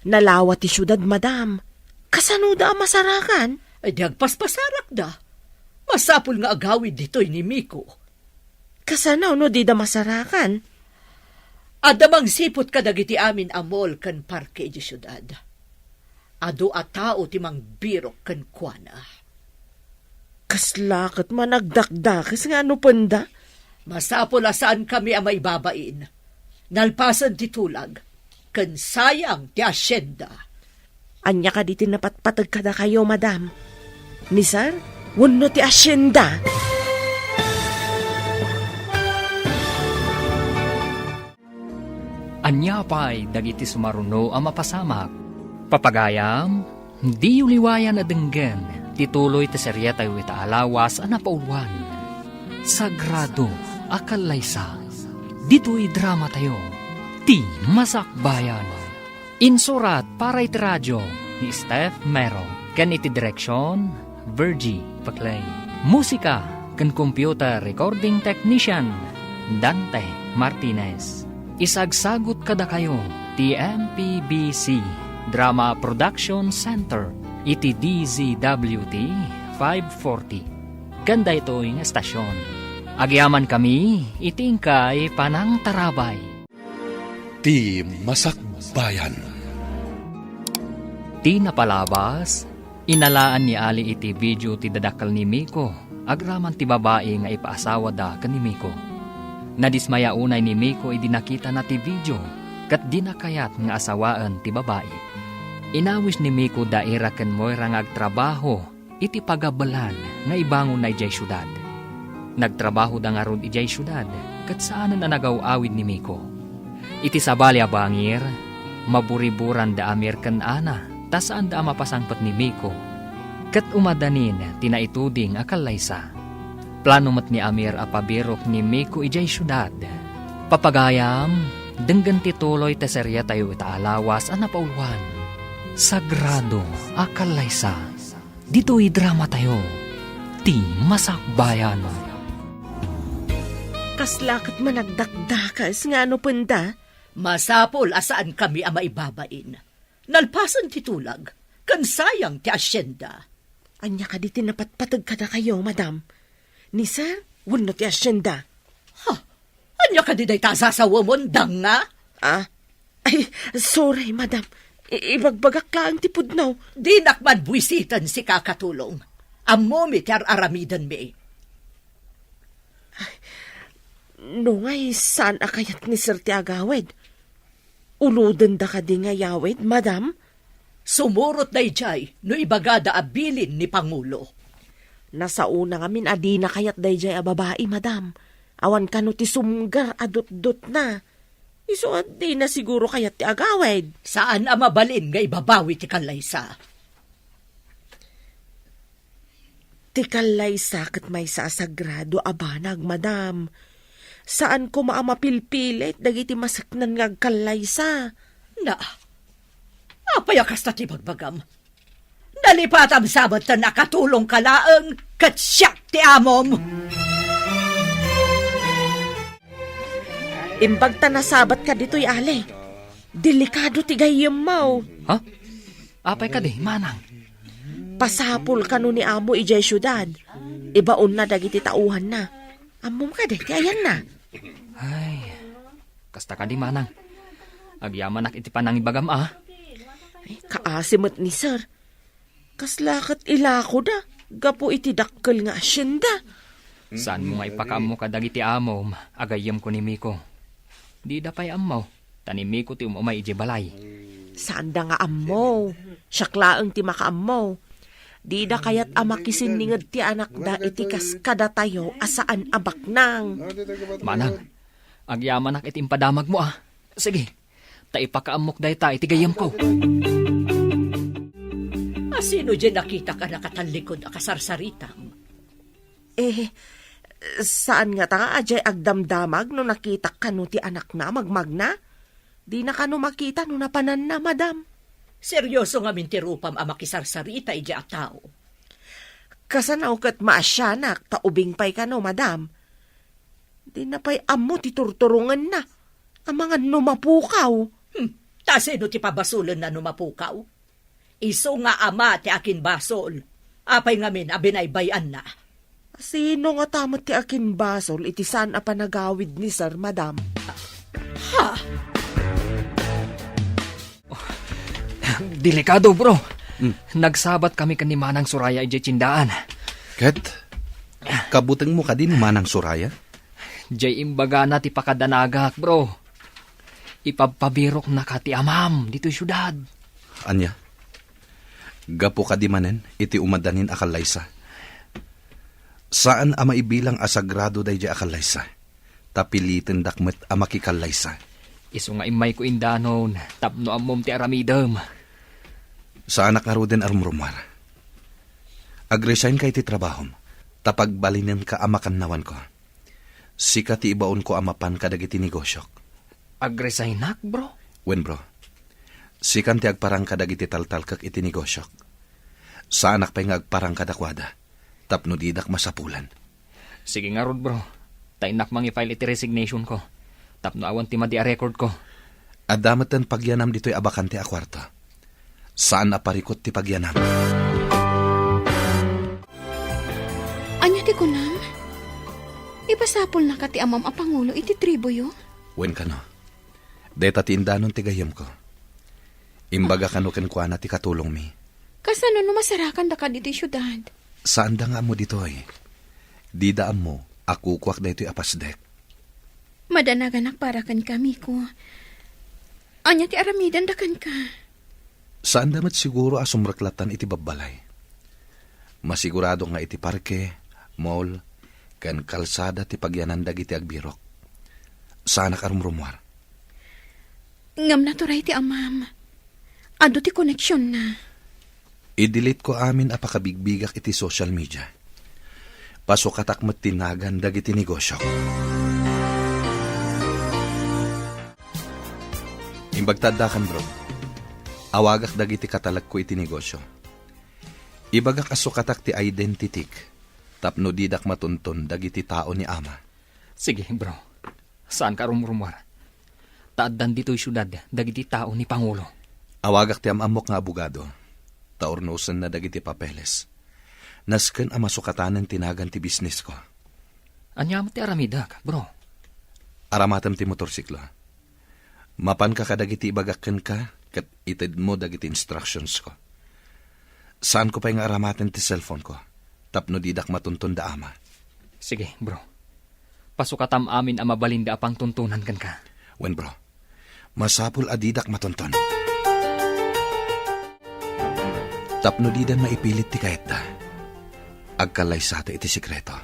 Nalawa ti syudad madam. Kasano da masarakan? Ay di agpaspasarak da. Masapul nga agawid ditoy ni Miko. Kasano no di da masarakan? Adamang sipot kadagiti amin amol kan parke di syudad. Ado a tao ti mang birok kan kuana. Kaslakot managdakdakis nga ano panda? Masapol asaan kami ang maibabain. Nalpasan ti tulag. Kan sayang ti asyenda. Anya ka di tinapatpatag kada kayo, madam. Ni sir, wano ti asyenda. Anya pa'y dagiti sumaruno ang mapasamak. Papagayam, di uliwayan na denggen, tituloy ti serya tayo ita alawas ang napauluan. Sagrado, akalaysa, dito'y drama tayo, ti masakbayan. Insurat para iti radyo ni Steph Mero, kan iti direksyon, Virgie Paclay. Musika, kan computer recording technician, Dante Martinez. Isagsagot kada kayo, ti MPBC Drama Production Center, iti DZWT 540. Ganda ito yung estasyon. Agyaman kami, itingkay panang tarabay. Ti Masakbayan. Ti napalabas, inalaan ni Ali iti video ti dadakal ni Miko, agraman ti babae nga ipaasawa da kan ni Miko. Nadismaya unay ni Miko idinakita na ti video, kat di nakayat nga asawaan ti babae. Inawis ni Miko daira ken mo'y rangag trabaho, iti pagabalan nga ibangon na ijay syudad. Nagtrabaho da nga ron ijay syudad, kat saanan na nagaw-awid ni Miko. Iti sabali a bangir, maburiburan da amir ken ana, tasaan da mapasangpat ni Miko. Kat umadanin, tinaituding akalaysa. Plano mat ni Amir apabirok ni Miko ijay syudad. Papagayam, denggan tituloy te serya tayo ita alawas ang napauluan. Sagrado, akalaysa, dito'y drama tayo, ti masakbayan. Kaslakot managdakdakas nga ano panda? Masapol asaan kami ang maibabain. Nalpasan ti tulag. Kan sayang ti asyenda. Anya ka di tinapatpatag ka na kayo, madam. Ni sir, wano ti asyenda. Anya ka di day tasasawa mo, nga? Ah, ay, sorry, madam. Ibagbagak lang ti pudnaw. Di nakman buwisitan si kakatulong. Amo mi ti aramidan mi. No ngay, saan akayat ni sir ti agawid? Ulodan da ka di nga yawid, madam? Sumurot day jay, no ibagada abilin ni Pangulo. Nasa una ngamin adi na kayat dayjay a babae, madam. Awan ka no ti sumgar adot-dot na. Iso di na siguro kayat ti agawid. Saan ang mabalin nga ibabawi ti kalaysa? Ti kalaysa ket may sa sagrado abanag, madam. Saan ko maamapilpilit dagiti masaknan nga kalaysa? Na, apayakas na ti bagbagam. Nalipatam sabat na nakatulong kalaang kat siyak ti amom. Imbag ta nasabat ka dito'y ale. Delikado ti gayem mau. Ha? Apay ka di, manang. Pasapul ka no ni amo ijay syudad. Ibaon na dagiti tauhan na. Amom ka di, ti ayan na. Ay, kasta ka di, manang. Agyaman iti panang ibagam, ah. Ay, kaasimat ni sir. Kaslakat ilako da. Gapo iti dakkel nga asyenda. Saan mo nga ipakaam mo kadagiti amom, agayam ko ni Miko. Di da pa'y amaw, tanimi ko ti umumay iji balay. Saan da nga ammo? Siyaklaang ti makaammo. Di da kayat amakisiningad ti anak da iti kaskada tayo asaan abaknang. Manang, agyaman iti impadamag mo, ah. Sige, taipakaamok dahi ta iti gayam ko. Sino dyan nakita ka nakatalikod a kasarsaritam? Saan nga ta nga ajay agdamdamag no nakita ka no ti anak na magmagna? Di na ka no makita no napanan na, madam. Seryoso nga mintirupam a makisarsarita iji a tao. Kasanaw kat maasyanak, taubing pay ka no, madam. Di na pa'y amo ti turturungan na. Ang mga numapukaw. Tasino ti pabasulan na numapukaw? Iso nga ama ti akin basol. Apay ngamin a binaybayan na. Sino nga tamot ti akin basol, iti saan a panagawid ni sir, madam? Ha? Delikado, bro. Nagsabat kami kan ni Manang Suraya iji tsindaan. Kat, kabutang mo ka din ni Manang Suraya? Jay imbaga na ti pakadanagak, bro. Ipapabirok na ka ti amam dito syudad. Anya, gapo ka di manen, iti umadanin akalaysa. Saan ama ibilang asagrado day di akalaysa? Tapilitin dakmet ama kikalaysa. Iso nga imay ko indanon, tapno amom ti aramidem. Sa anak nga ruden arumrumar. Agresign kay ti trabahom, tapagbalinin ka amakan nawan ko. Sika ti ibaon ko amapan kadagiti negosyok. Agresaynak, bro? Wen bro, sikan ti agparang kadagiti taltal kak iti negosyok. Sa anak pa'y nga agparang kadakwada, tapno didak masapulan. Sige nga rod, bro. Tainak mang i-file iti resignation ko. Tapno awan ti madi a record ko. Adamatan pagyanam dito'y abakante a kwarto. Saan aparikot ti pagyanam? Anya ti kunam? Ipasapol na ka ti amam a Pangulo iti tribo yo? Wen ka no, deta ti indanon ti gayam ko. Imbaga ka no kenkwana ti katulong mi. Kasano no masarakan da ka diti syudad? Saan da nga mo dito'y? Di daan mo, akukwak da ito'y apasdek. Madanaganak para kan kami ko. Anya ti aramidan da kan ka? Saan damat siguro asumraklatan iti babbalay? Masigurado nga iti parke, mall, kan kalsada ti pagyanandag iti agbirok. Saan akarumrumwar? Ngam na turay ti amam. Ado ti koneksyon na. I-delete ko amin apakabigbigak iti social media. Pasukatak met tinagan dagiti negosyo. Imbagtadakan bro. Awagak dagiti katalag ko iti negosyo. Ibagak asukatak ti identitik. Tapno didak matunton dagiti tao ni ama. Sige, bro. Saan ka rumrumwar? Taaddan dito'y syudad, dagiti tao ni Pangulo. Awagak ti amamok nga abogado. Taornosan na dagiti papeles. Nasken ang masukatanan tinagan ti business ko. Anya mo ti aramidak, bro. Aramatam ti motorsiklo. Mapan ka kadagiti ibagakken ka, kat ited mo dagiti instructions ko. Saan ko pa yung aramaten ti cellphone ko? Tapno didak matuntun da ama. Sige, bro. Pasukatam amin ang mabalinda apang tuntunan kan ka. Wen bro, masapul adidak matuntun. Tapno didan maipilit ti kahit da. Agkalay sa iti sikreto.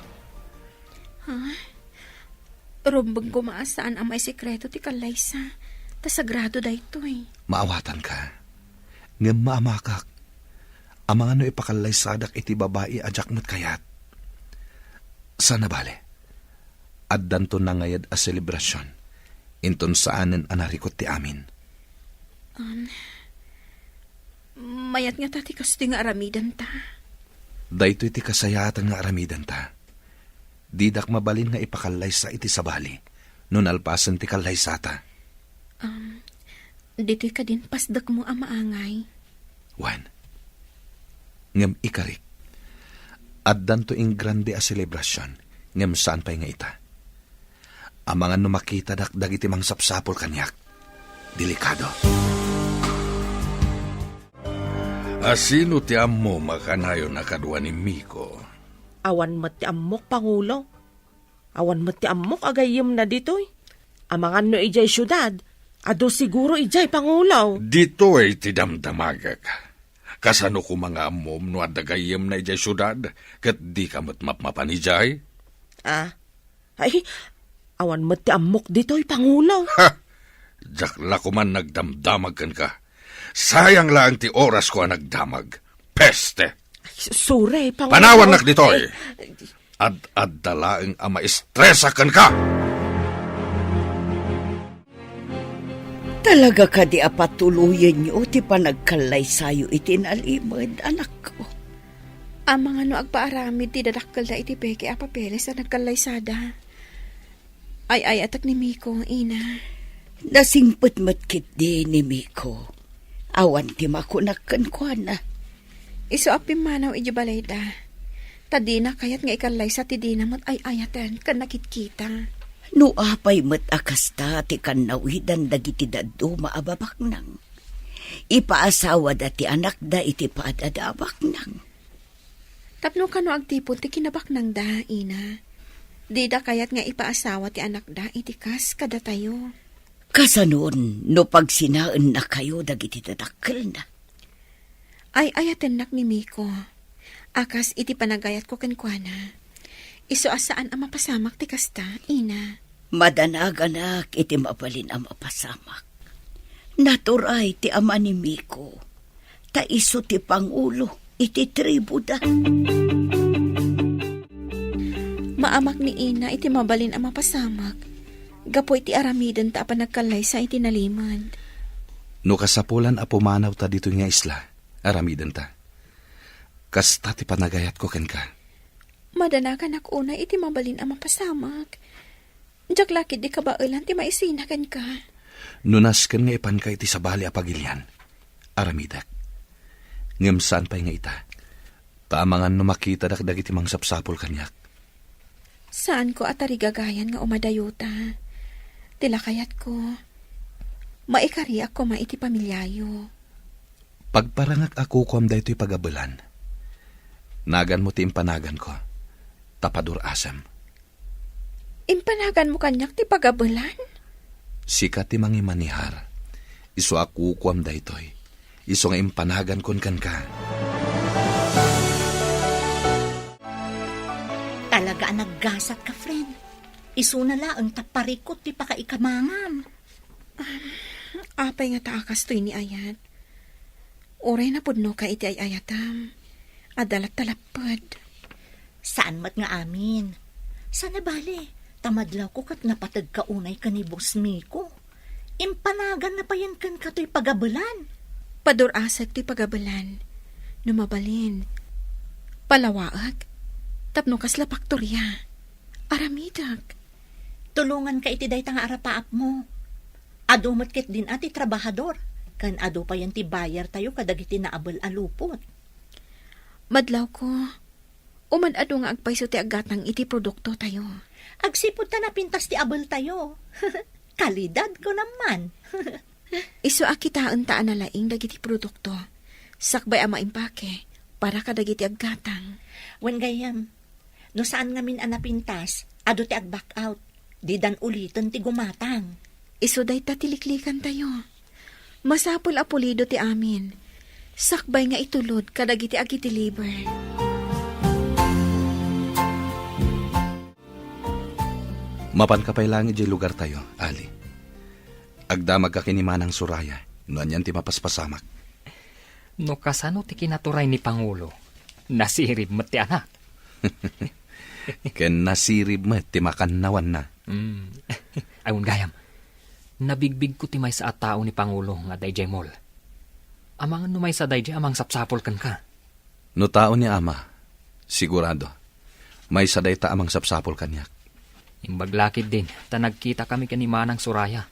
Rumbang gumaasaan ang may sekreto ti Kalaysa. Ta sagrado da ito eh. Maawatan ka. Ngem maamakak. Ang mga no ipakalay sadak iti babae ajak mo't kayat. Sana bale. Addan to na ngayad a selebrasyon. Inton saanen anarikot ti amin. Mayat nga tati kasto nga aramidan ta. Dayto iti kasayatan nga aramidan ta. Didak mabalin nga ipakalay sa iti sabali. Nun alpasan ti kalay sata. Dito ka din pasdak mo ang maangay. Wan. Ngem ikarik. Addan to ing grande a selebrasyon. Ngem saan pa'y nga ita. Ang mga numakita dakdag iti mang sapsapol kanyak. Delikado. Asino ti ammo makanayo na kadwa ni Miko? Awan mo ti amok, Pangulo. Awan mo ti amok agayim na ditoy. Amangan no ijay syudad, ado siguro ijay, Pangulo. Dito ay ti damdamagak. Kasano ko mga amom no adagayem na ijay syudad, kat di ka matmapmapanijay? Ay, awan mo ti amok ditoy, Pangulo. Ha! Jakla ko man nagdamdamag kan ka. Sayang lang ti oras ko ang nagdamag. Peste! Sure, Pangulo. Panawan nak ditoy! Ad dalaeng ang maestresa kan ka! Talaga ka di apatuluyan niyo ti panagkalay sayo itinalimod, anak ko. Ang mga no agpaaramid ti dadakkel da iti peke a papeles na nagkalaysada. Ay atak ni Miko, ina. Nasingpet matkit di ni Miko. Awan ti makunakkan kwa na. Iso apim manaw iji balayda. Tadina kayat nga ikalaysa ti dinamot ay ayatan kan nakitkita. No apay met akasta ti kanawidan dagiti daddo maababak nang. Ipaasawa dati anak da iti paadadabak nang. Tapno kano agtipon ti kinabak nang da, ina. Di da kayat nga ipaasawa ti anak da iti kas kada tayo. Kasanon, no pagsinaan na kayo dagiti dadakkel na. Ay ayaten nak ni Miko. Akas iti panagayat ko kenkwana. Iso asaan ang mapasamak ti kasta, ina. Madanag anak iti mabalin ang mapasamak. Naturay ti ama ni Miko. Ta iso ti Pangulo iti tribu da. Maamak ni ina iti mabalin ang mapasamak. Gapo iti aramidan ta panagkalay sa iti nalimad. No kasapulan a pumanaw ta dito nga isla, aramidan ta. Kasta ti panagayat ko ken ka. Madanagan ako una iti mabalin ang mapasamak. Diyak lakid di kabailan ti maisinakan ka. Nunas ken nga ipan ka iti sabali a pagilyan. Aramidak. Ngem saan pa'y nga ita. Tamangan no makita dakdag iti mang sapsapol kanyak. Saan ko atarigagayan nga umadayuta? Tilakayat ko. Maikari ako maiti pamilyayo. Pagparangak ako kuam da ito'y pagabulan. Nagan mo ti impanagan ko. Tapadur asam. Impanagan mo kanyak ti pagabulan? Sikat ti mangi manihar. Iso ako kuam da ito'y. Iso nga impanagan kon kan ka. Talaga ang naggasat ka, friend. Isunala ang taparikot ti pakaikamangan. Apay nga taakas to'y ni ayat. Oray na pudno ka iti ay ayatam. Adalat talapad. Saan mat nga amin? Sana bale, tamadlaw ko kat napatag kaunay ka ni Boss Miko. Impanagan na pa yan kan ka to'y pagabulan. Padurasag to'y pagabalan. Numabalin. Palawaag. Tapno kasla paktorya. Aramidag. Tulungan ka iti day nga arapaap mo. Ado matkit din ati trabahador. Kan ado pa yan ti bayar tayo kadagiti naabal alupot. Madlaw ko. Uman-ado nga agpaiso ti agatang iti produkto tayo. Agsipod ta na pintas ti abal tayo. Kalidad ko naman. Iso akitaan taan na laing dagiti produkto. Sakbay ama impake para kadagiti aggatang. Wen gayam, no saan ngamin anapintas, ado ti ag-back out. Di dan ulitin ti gumatang. Iso day tatiliklikan tayo. Masapul apulido ti amin. Sakbay nga itulod kadagiti agiti liver. Mapan ka pa'y langit di lugar tayo, Ali. Agdamag ka kinimanang suraya, noan yan ti mapaspasamak. No kasano ti kinaturay ni Pangulo, nasirib mo ti anak. Ken nasirib mo ti makannawan na. Ayun gayam, nabigbig ko ti may sa tao ni Pangulo nga dayjay mall. Amang numay sa dayjay amang sapsapol kan ka. No tao ni Ama, sigurado, may saday ta amang sapsapol kanyak. Imbaglakid din, ta nagkita kami kanimanang suraya.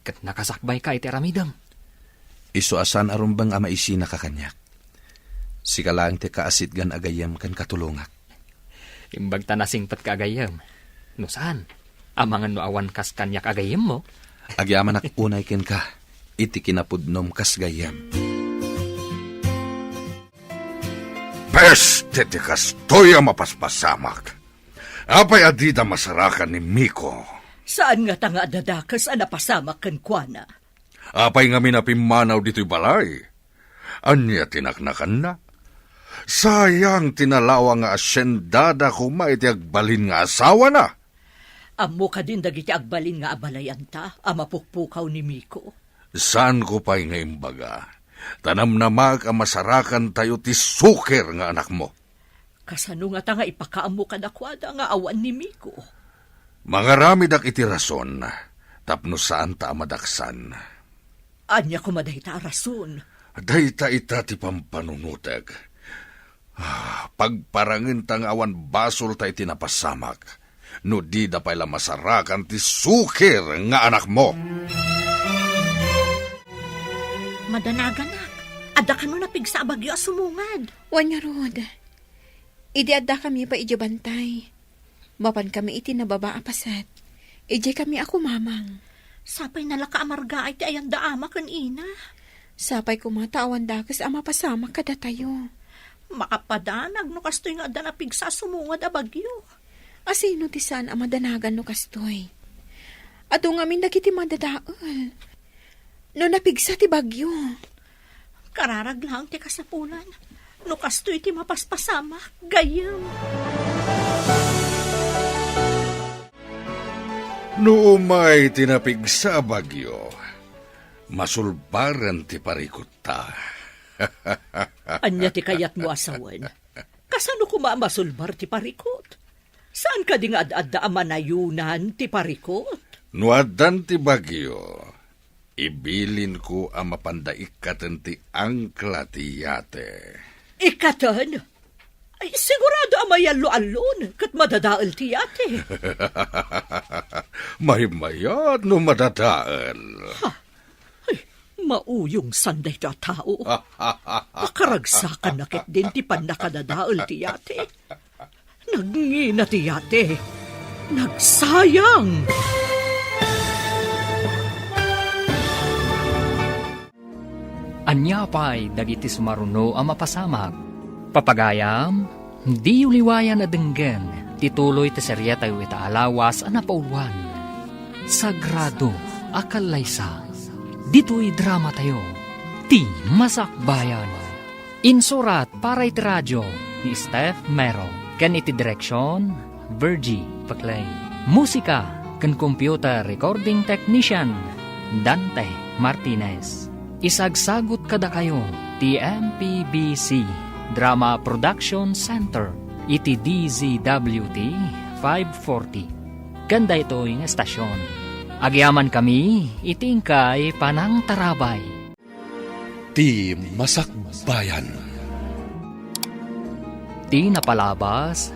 Kat nakasakbay ka iti aramidam. Iso asan arumbang ama isina ka kanyak. Sikalang ti kaasit gan agayam kan katulungak. Imbag ta nasingpat ka agayam. No saan? Amangan no awan kas kanyak agayam mo. Agyaman ak unay ken ka, iti kinapudnom kas gayam. Peste ti kastoy ang mapaspasamak. Apay adida masarakan ni Miko. Saan nga tanga dadakas napasamak kan kuana? Apay nga minapimanaw dito'y balay. Anya tinaknakan na. Sayang tinalawa nga asyendada kuma iti agbalin nga asawa na. Amo ka din dagiti agbalin nga abalayan ta, amapukpukaw ni Miko. Saan ko pa'y nga imbaga? Tanam na mag ang masarakan tayo ti suker nga anak mo. Kasano nga tanga ipakaamo ka nakwada nga awan ni Miko? Mga ramidak iti rason, tapno saan ta amadaksan. Anya ko madahita rason. Dayta ita ti pampanunutag. Pagparangin tang awan basol ta iti napasamak. No di da pala masarakan ti suker nga anak mo. Madanaganak, ada ka no napigsa bagyo asumungad. Wanya rod. Idi adda kami pa ijabantay. Mapan kami iti nababa apasat. Ije kami ako mamang. Sapay nalaka amarga ay ti ayanda ama kan ina. Sapay kumata awan dakas ama pasama kada tayo. Makapadanag no kastoy nga adda napigsa sumungad a bagyo. Asino ti saan ama danagan no kastoy. Ato ngamin dagiti madadaol. No napigsa ti bagyo. Kararag lang ti kasapulan. No kastoy ti mapaspasama, gayam. No umay tinapig sa bagyo, masulbaran ti parikot ta. Anya ti kayat mo asawan? Kasano kumamasulbar ti parikot? Saan ka di nga ad-adda amanayunan ti parikot? No addan ti bagyo, ibilin ko ang mapandaikatan ti angkla ti yate. Ikatan? Ay, sigurado amayalo-alon kat madadaal ti ate. May mayat no madadaal. Ay, mauyong sanday ta tao. Makaragsakan na kit din ti panakadadaal ti ate. Nagngina ti ate. Nagsayang. Anya pa'y dagiti sumaruno ang mapasamag. Papagayam, di uliwayan na denggen, tituloy ti serya tayo itaalawas ang napauluan. Sagrado, akalaysa, dito'y drama tayo, ti masakbayan. Insurat para iti radyo ni Steph Mero, kan iti direksyon, Virgie Paclay. Musika, kan computer recording technician, Dante Martinez. Isagsagot kada kayo, ti MPBC Drama Production Center, iti DZWT 540. Ganda ito yung estasyon. Agyaman kami, itingkay panang tarabay. Ti Masakbayan. Ti napalabas,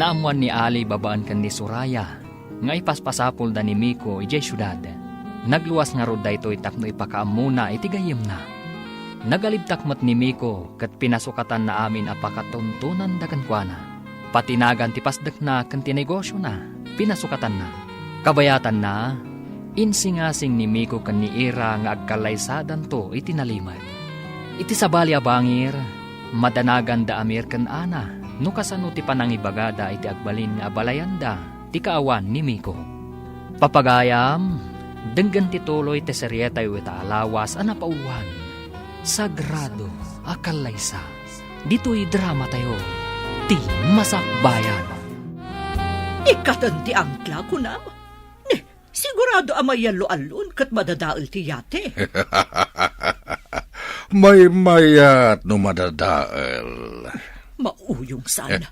naamuan ni Ali babaan kan ni Suraya, nga ipaspasapol da ni Miko ijay syudad. Nagluwas nga rod da ito itapno ipakaamuna itigayim na. Nagalibtakmat ni Miko kat pinasukatan na amin apakatuntunan da kankwana. Patinagan ti pasdak na kan ti negosyo na, pinasukatan na. Kabayatan na, insingasing ni Miko kan ni Ira nga agkalaysadan to iti nalimad. Iti sabali abangir, madanagan da amir kan ana, no kasano ti panangibagada iti agbalin nga abalayanda, ti kaawan ni Miko. Papagayam, denggan ti tuloy ti seryeta iti alawas a napauluan. Sagrado a kalaysa. Dito'y drama tayo, ti masakbayan. Ikatan ti angkla ko na. Sigurado amay alon kat madadaal ti yate. May mayat no madadaal. Mauyong sana.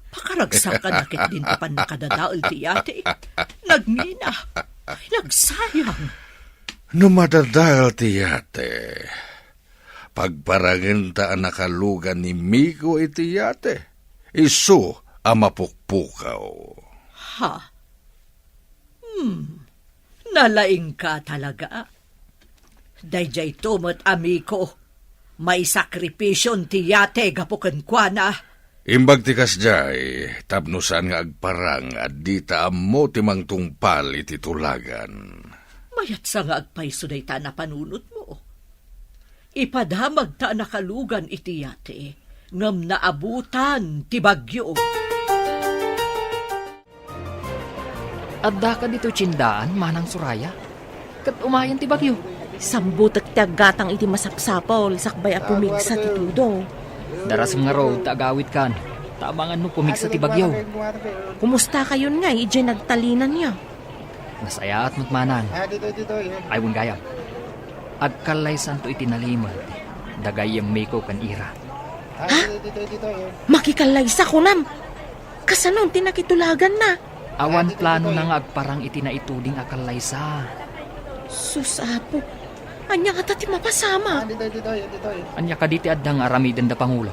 Pakaragsak ka nakit din ti pan nakadadaal ti yate. Nagmina. Nagsayang. No madadaal ti yate. Pagparangin ta nakalugan ni Miko iti yate. Isu amapukpukaw. Ha? Nalaing ka talaga. Dayjay tumot amiko. May sakripisyon ti yate gapuken kwa na. Imbag tikas jay, tapnusan nga agparang at di taam mo timang tungpal iti tulagan. Mayat sa nga agpaiso day ta na panunot mo. Ipadamag ta nakalugan iti yate. Ngam naabutan ti bagyo. Adda ka dito tsindaan, manang Suraya. Kat umayan ti bagyo. Sambutak ti aggatang iti masapsapol, sakbay a pumigsa ti tudo. Daras nga road, taagawit kan. Tamangan no pumigsa ti bagyo. Kumusta kayon nga, ije nagtalinan niya. Nasaya at matmanang. Aywang gayam. Agkalaysan to itinalimad. Dagayang Miko kan Ira. Ha? Makikalaysa ko nam. Kasanong tinakitulagan na. Awan plano na nga agparang itinaituding akalaysa. Susapo. Anya nga tati mapasama. Anya ka diti addang aramiden da Pangulo.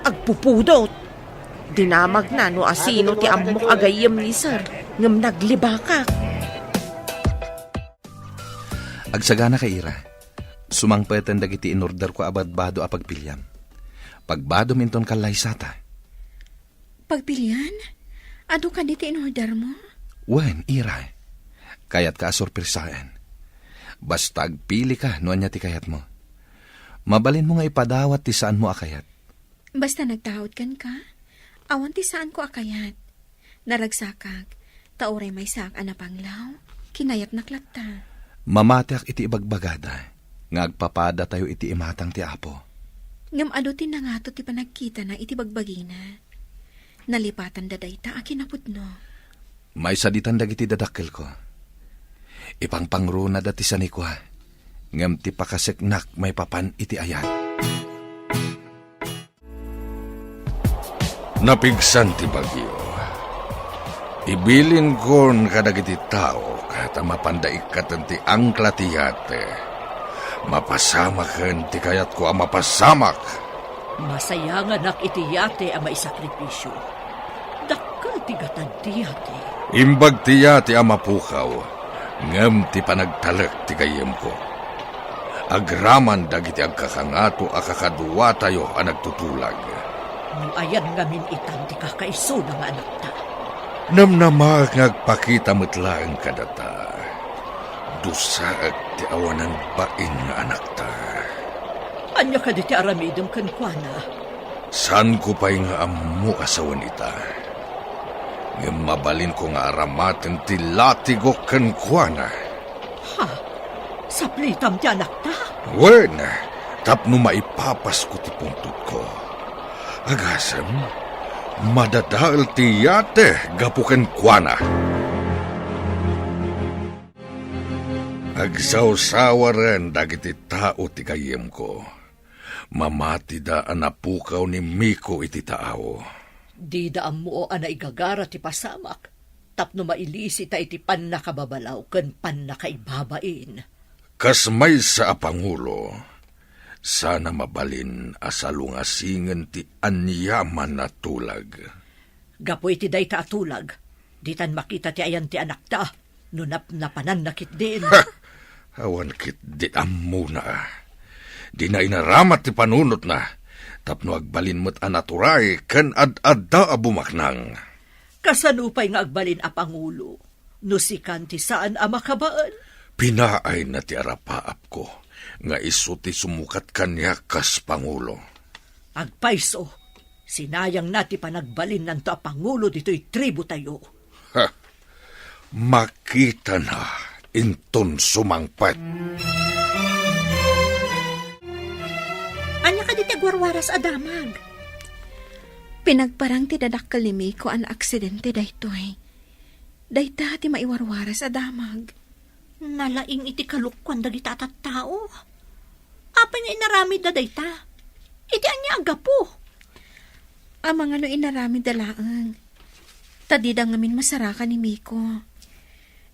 Agpupudot. Dinamag na no asino ti amok agayem ni sir. Ngam naglibakak. Agsagana ka Ira. Sumangpetan dagiti inorder ko abadbado a pagpilyam. Pagbado minton kalaysata. Pagpilian? Ado ka dito in-order mo? Wen, Ira. Kayat ka asorpresaan. Basta agpili ka no anya ti kayat mo. Mabalin mo nga ipadawat ti saan mo akayat. Basta nagtahod kan ka, awan ti saan ko akayat. Naragsakag, tauray may sak anapanglaw, kinayat naklakta. Mamatiak iti ibagbagada. Ngagpapada tayo iti imatang ti apo. Ngam ado ti nangato ti panagkita na iti bagbagina. Nalipatan daday ta akinapudno. May saditan dagiti dadakkel ko. Ipangpangruna dati sa nikwa. Ngam ti pakaseknak may papan iti ayat. Napigsan ti bagyo. Ibilin kon kadagiti tao kata mapandaikat ti angkla ti yate. Mapasamaken ti kayat ko ang mapasamak. Masaya nga nak iti yate ang maisakripisyo. Dakkel ti gatad ti yate. Imbag ti yate ang mapukaw. Ngem ti panagtalek ti gayem ko. Agraman dagiti agkakangato akakaduwa tayo ang nagtutulag. Ayan nga min itan ti kakaiso ng anak ta. Namnamag ngagpakita metlaeng kadata. Dusaag ti awanan bain nga anak ta. Anya ka di ti aramidem ken kuana. San ko pa'y nga amu asawan ita? Ngem mabalin ko nga aramaten ti latigok ken kuana. Ha? Saplitam ti anak ta? Wen, tapno maipapas ko ti puntod ko. Agasem, madadaal ti yate gapuken kuana. Agsawsawa ren dagiti tao ti kayem ko. Mamati da anapukaw ni Miko iti tao. Di daan mo ana igagara ti pasamak. Tapno mailisi ta iti pan nakababalaw ken pan nakaibabain. Kasmay sa Pangulo, sana mabalin asalungasingen ti anyaman na tulag. Gapo iti day ta atulag. Ditan makita ti ayan ti anak ta. Nunap na pananakit din. Awan kit di ammo na. Di na inaramat ti panunot na. Tapno agbalin mo't anaturay ken ad-adda a bumaknang. Kasanupay nga agbalin a Pangulo. No si kanti saan a makabaan? Pinaay na ti arapaap ko, nga iso ti sumukat kanya kas Pangulo. Agpaiso, sinayang nati panagbalin nanto a Pangulo dito'y tribo tayo. Ha! Makita na, inton sumangpat. Anya ka di tagwarwaras adamag. Pinagparang ti dadakkel ni Miko an aksidente daytoy. Dayta ti maiwarwaras a damag. Nalaing iti kalukwan dagita at tao. Apa nga inaramid na dayta? Iti anya agapo. Amang ano inaramid dalaang. Tadida ngamin masarakan ni Miko.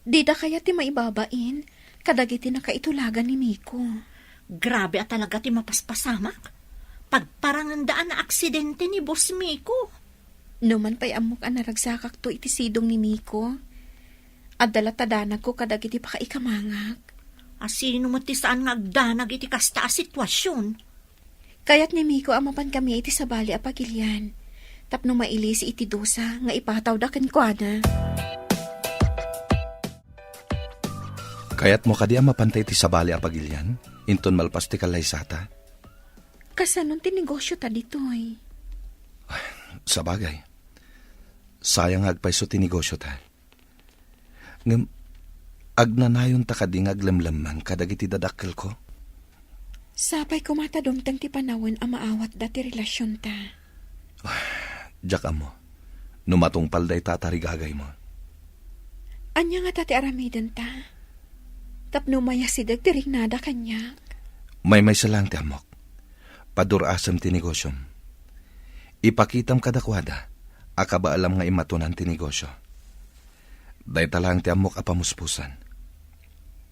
Dida kaya ti maibabain, kadagiti na kaitulagan ni Miko. Grabe at talaga ti mapaspasamak. Pagparangandaan na aksidente ni Boss Miko. Numan pa'y amok ang naragsakak to iti sidong ni Miko. At dalatadanak ko kadagiti pa kaikamangak. Asino mo ti saan nga agdanag iti kasta a sitwasyon. Kaya't ni Miko amapan kami iti sabali a pagilyan. Tapno mailisi iti dosa nga ipataw da kenkwana. Kaya't mo kadi mapantay ti sabali a pagilyan, inton malpas ti kalaysata. Kasanon ti negosyo ta ditoy. Sa bagay, sayang agpaiso ti negosyo ta. Ngem, agnanayon ta kading aglamlaman kadagiti dadakkel ko. Sapay kumatadumtang ti panawin a maawat dati relasyon ta. Diyak mo, numatong palday tatarigagay mo. Anya nga tati aramidan ta. Tapno mayasidag ti rignada kanya. May salang ti amok. Padurasam ti negosyom. Ipakitam kadakwada, akaba alam nga imatunan ti negosyo. Day talang ti amok apamuspusan.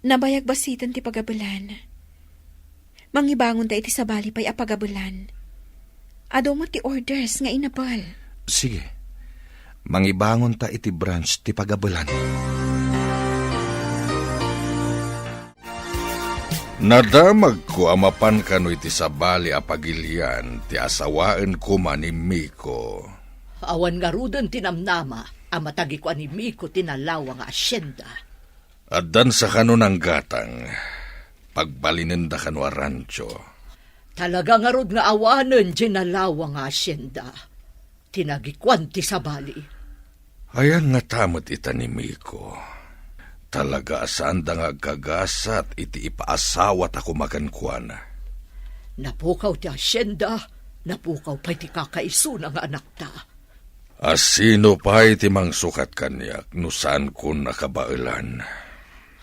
Nabayag basitan ti pagabulan. Mangibangon da iti sabali pa'y apagabulan. Ado mo ti orders nga inabal. Sige, mangibangon ta iti branch ti pagabulan. Nadamag ko amapan kano iti sabali a pagilian, ti asawaan ko man ni Miko. Awan nga rudon tinamnama, amatagi ko ani Miko tinalawa nga asyenda. Addan sa kano ng gatang, pagbalinin da kano a rancho. Talaga nga rod nga awanan dinalawa nga asyenda. Tinagikwan ti sabali. Ayan nga tamot ita ni Miko. Talaga saan da nga gagasat iti ipaasawat ako makankuan. Napukaw ti asyenda, napukaw pa ti kakaiso nga anak ta. Asino pa iti mang sukat kanyak no saan ko nakabailan.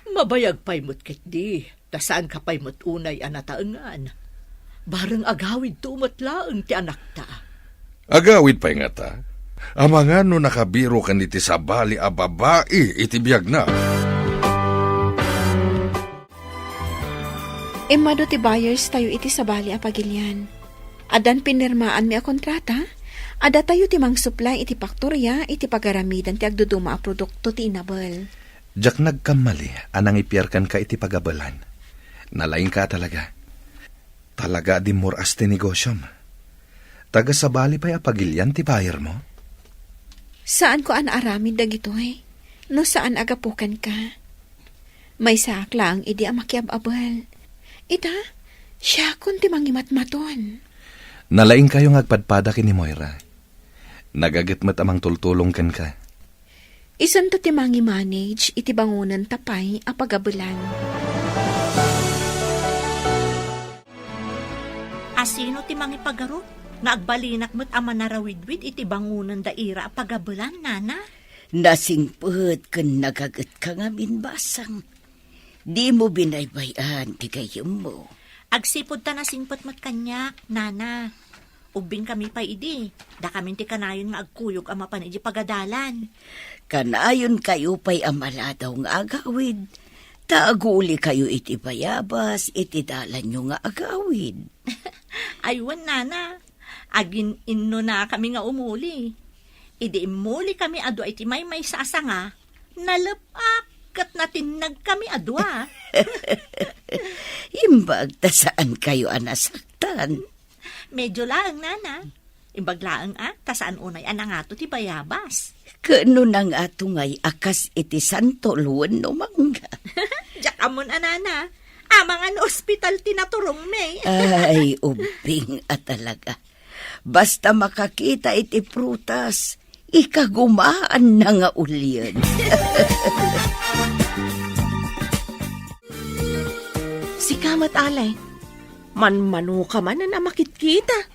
Mabayag pa'y mo't kitdi, tasaan ka pa'y mo't unay anataangan. Barang agawid tumot laeng ti anak ta. Agawid pa'y nga ta. Amangan no nakabiro kan iti sabali a babae iti biyag na. Emado ti buyers tayo iti sabali a pagilyan. Adan pinirmaan mi a kontrata, ada tayo ti mang supply iti paktorya iti pagaramidan ti agduduma a produkto ti inabal. Diyak nagkamali, anang ipiyarkan ka iti pagabalan. Nalaing ka talaga. Talaga di moras ti negosyom. Taga sabali pa'y apagilyan ti buyer mo? Saan ko an aramid dagitoy? No saan agapukan ka? May saklang idi a makiababal. Ita, siya kun ti mangimatmaton. Nalaing kayo ngagpadpada kini Moira. Nagagitmat amang tultulong kan ka. Isan to ti mangi-manage iti bangunan tapay a pagabulan. Asino ti mangipagaro? Naagbalinak mo't ama narawidwid iti bangunan daira a pagabulan, nana? Nasingput kun nagagat ka nga minbasang. Di mo binaybayan ti gayem mo. Agsipod ta nasingpot mat kanyak, nana. Ubing kami pa idi. Da kami ti kanayon nga agkuyog ama pan iti pagadalan. Kanayon kayo pa'y amaladaw nga agawid. Taaguli kayo iti bayabas, iti dalan nyo nga agawid. Aywan, nana. Agin inno na kami nga umuli. Idi imuli kami adwa iti may sasa nga. Nalapak kat natinag kami adwa. Imbag ta saan kayo anasaktan. Medyo laang, nana. Imbag laang tasaan unay anangato ti bayabas. Kano nang ato ngay akas iti santo luwan no mangga. Diyak amon, nana. Amangan ospital tinaturong me. Ay, ubing talaga. Basta makakita iti prutas, ikagumaan na nga ulyan. Si Kamat Alay, manmano ka man na makit-kita.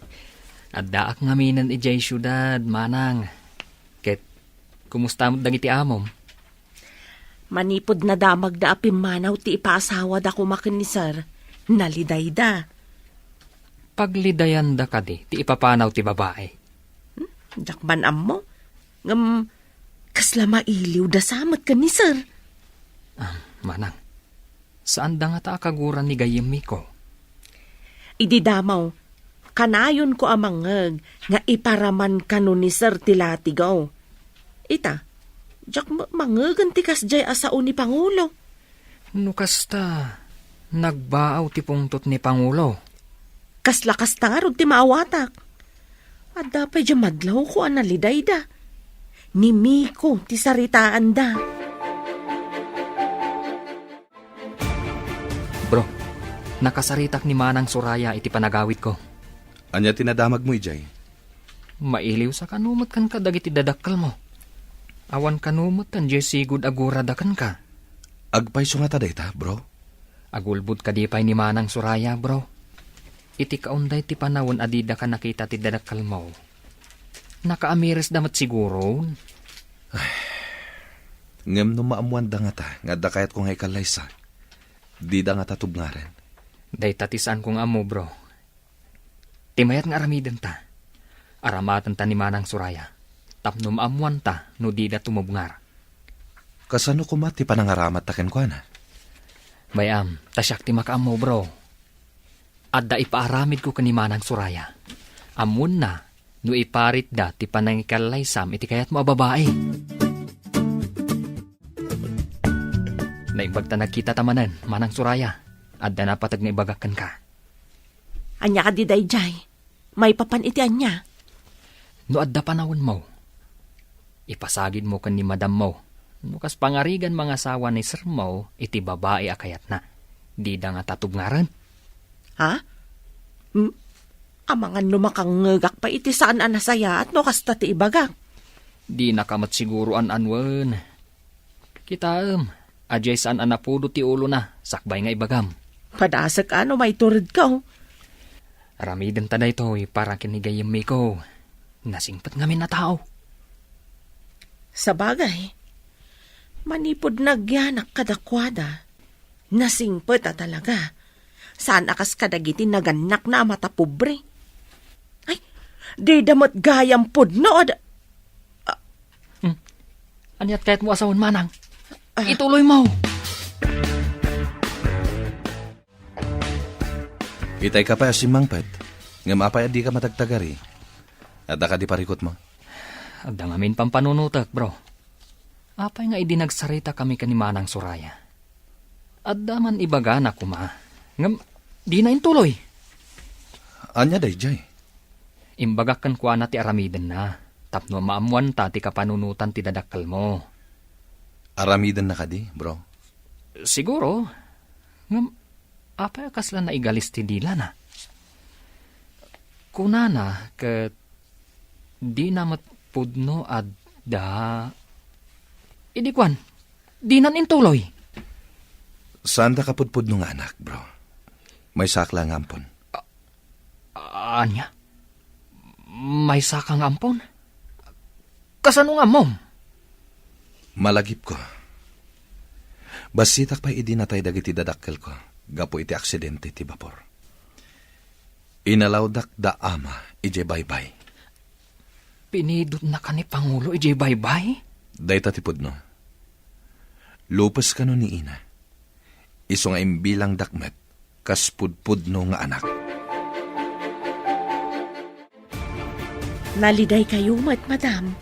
At daak ngaminan ijay syudad, manang. Ket, kumusta mo dagiti amom? Manipod na damag da apimanaw ti ipaasawa da kumakin ni sir. Naliday da. Paglidayan da kadi, ti ipapanaw ti babae. Jakman ammo. Ngam, kasla mailiw da samat ka ni sir. Manang, saan da nga ta akaguran ni gayem mi ko? Idi damaw, kanayon ko amangag nga iparaman kanu ni sir tilatigaw. Ita, jak mangagan ti kasjay asao ni Pangulo. Nukasta, nagbaaw ti pungtot ni Pangulo. Kaslakas tangarod ti maawatak. At dapay dya madlaw ko analiday da. Ni Miko ti saritaan da. Bro, nakasaritak ni Manang Suraya iti panagawit ko. Anya tinadamag mo, ijay. Mailiw sa kanumot kan ka dagiti dadakkel mo. Awan kanumot tan jay sigud aguradakan ka. Agpayso nga taday ta, bro. Agulbud ka di pay ni Manang Suraya, bro. Iti kaunday ti panawon adida ka nakita ti dadakkel mo. Nakaamiris damat siguro. Ngem no maamuan da nga ta, nga da kayat kong haikallaysa. Di da nga tatubngaren. Day tatisan kong amo, bro. Timayat nga aramiden ta. Aramatan ta ni Manang Suraya. Tapno maamuan ta no di da tumubngar. Kasano kumati panangaramat taken ko na? Bayam, tasyak ti makaamo, bro. Adda ipaaramid ko kani Manang Suraya. Amun na, no iparit da ti panangikalaysam iti kayat mo babae. Naimbag ta nagkita tamanan, Manang Suraya. Adda na patag nga ibagakan ka. Anya ka di dayjay. May papan iti anya. No adda panawon mo. Ipasagid mo kan ni madam mo. No kas pangarigan mga asawa ni sir mo, iti babae akayat na. Di da nga tatubngaran. Ha? Amangan lumakangagak pa iti saan anasaya at no kasta ti ibagak. Di nakamat siguro anwan. Kita ajay saan anapudo ti ulo na, sakbay nga ibagam. Padasak ano may turid ka. Aramiden ta na ito, para kinigayam mi ko. Nasingpat ngamin na tao. Sa bagay, manipod nagyanak kadakwada. Nasingpet talaga. Saan akas kadagiti naganak na mata pobre? Ay, di damot gayam pudno. Anyat kahit mo asawan, Manang. Ituloy mo. Itay ka pa si Mangpet. Ngam apay di ka matagtagari. At ka di parikot mo. Adda ngamin pampanunutak, bro. Apay nga idinagsarita kami kani Manang Suraya. Adda man ibaga na kuma. Ngam, di na intuloy. Anya day, jay. Imbagakan kwa na ti aramiden na. Tapno maamuan ta ti kapanunutan ti dadakkel mo. Aramidan na ka di, bro. Siguro. Ngam, apay kasla na igalis ti dila na. Kunana, ket di na matpudno adda. Idikwan, di nan intuloy. Saan da kapudpud nung anak, bro? May sakla ng ampon. Anya? May sakang ampon? Kasano nga mom? Malagip ko. Basitak pa idinatay dagiti dadakkel ko. Gapo iti aksidente ti bapor. Inalawdak da ama, ije baybay. Pinidot na ka ni Pangulo, ije baybay? Dayta ti pudno. Lupas ka no ni ina. Iso nga imbilang dakmet, kas pudpudno nga anak. Naliday kayo, madam.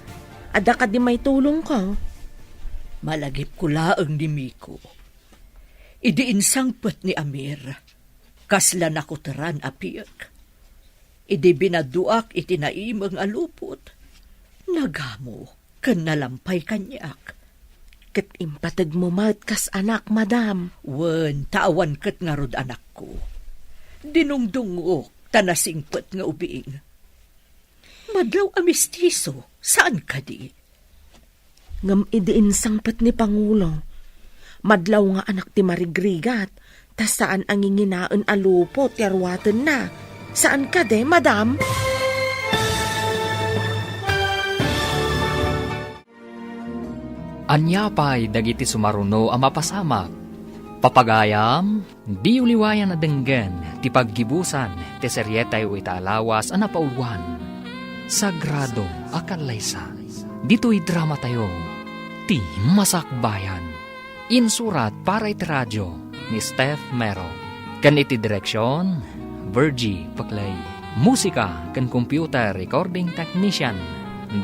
Ada ka di may tulong ko. Malagip ko laang ni Miko. Idiinsangpet ni Amir. Kasla nakutaran apiyak. Idi binaduak iti naimang alupot. Nagamo, kan nalampay kanyak. Kat impatag mo mat kas anak, madam. Wen, tawan kat nga rod anak ko. Dinungdungok, tanasingpet nga ubiing. Madlaw a mistiso, saan ka di? Ngam idiin sangpet ni Pangulo. Madlaw nga anak ti marigrigat, tas saan ang inginaan alupot, yarwaten na. Saan ka de, madam? Anyapay dagiti sumaruno ang mapasamak. Papagayam, di uliwayan na denggen, ti paggibusan, ti seryetay o italawas ang napauluan. Sagrado akalaysa. Dito'y drama tayo, ti Masakbayan. Insurat para iti radyo ni Steph Mero. Kan iti direksyon, Virgie Paclay. Musika kan computer recording technician,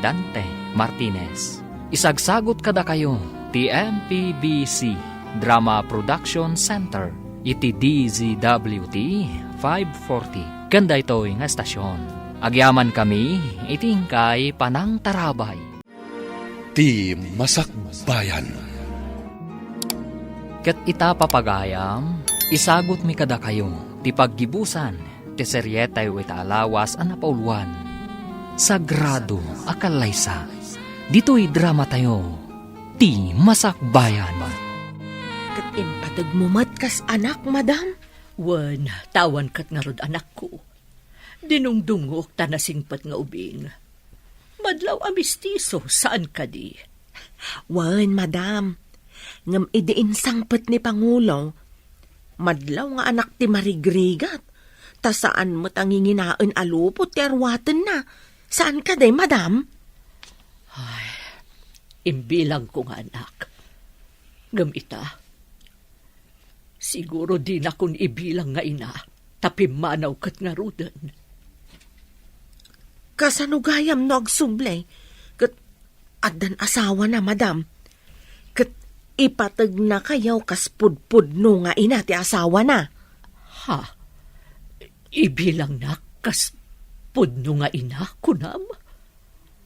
Dante Martinez. Isagsagot kada kayo, ti MPBC Drama Production Center, iti DZWT 540. Kanda ito'y nga estasyon. Agyaman kami, itingkay Panang Tarabay. Ti Masakbayan. Ket ita papagayam, isagot mi kada kayo, ti paggibusan, ti seryetay o italawas ang napauluan. Sagrado akalaysa. Dito'y drama tayo, ti Masakbayan. Kat impatag mo mat kas anak, madam. Wen, tawan kat nga rod anak ko. Dinungdungok, tanasingpet nga ubing. Madlaw a mistiso, saan ka di? Wan, madam. Ngam idiin sangpet ni Pangulo. Madlaw nga anak ti marigrigat. Ta saan mo tanginginaan alupot ti arwaten na. Saan ka day, madam? Imbilang ko nga anak. Gamita. Siguro di na kun ibilang nga ina. Tapimanaw kat nga rudan. Kasanugayam no agsublay. Kat adan asawa na, madam. Kat ipatag na kayaw kas pudpudno nga ina ti asawa na. Ha? Ibilang na kas pudno nga ina, kunam?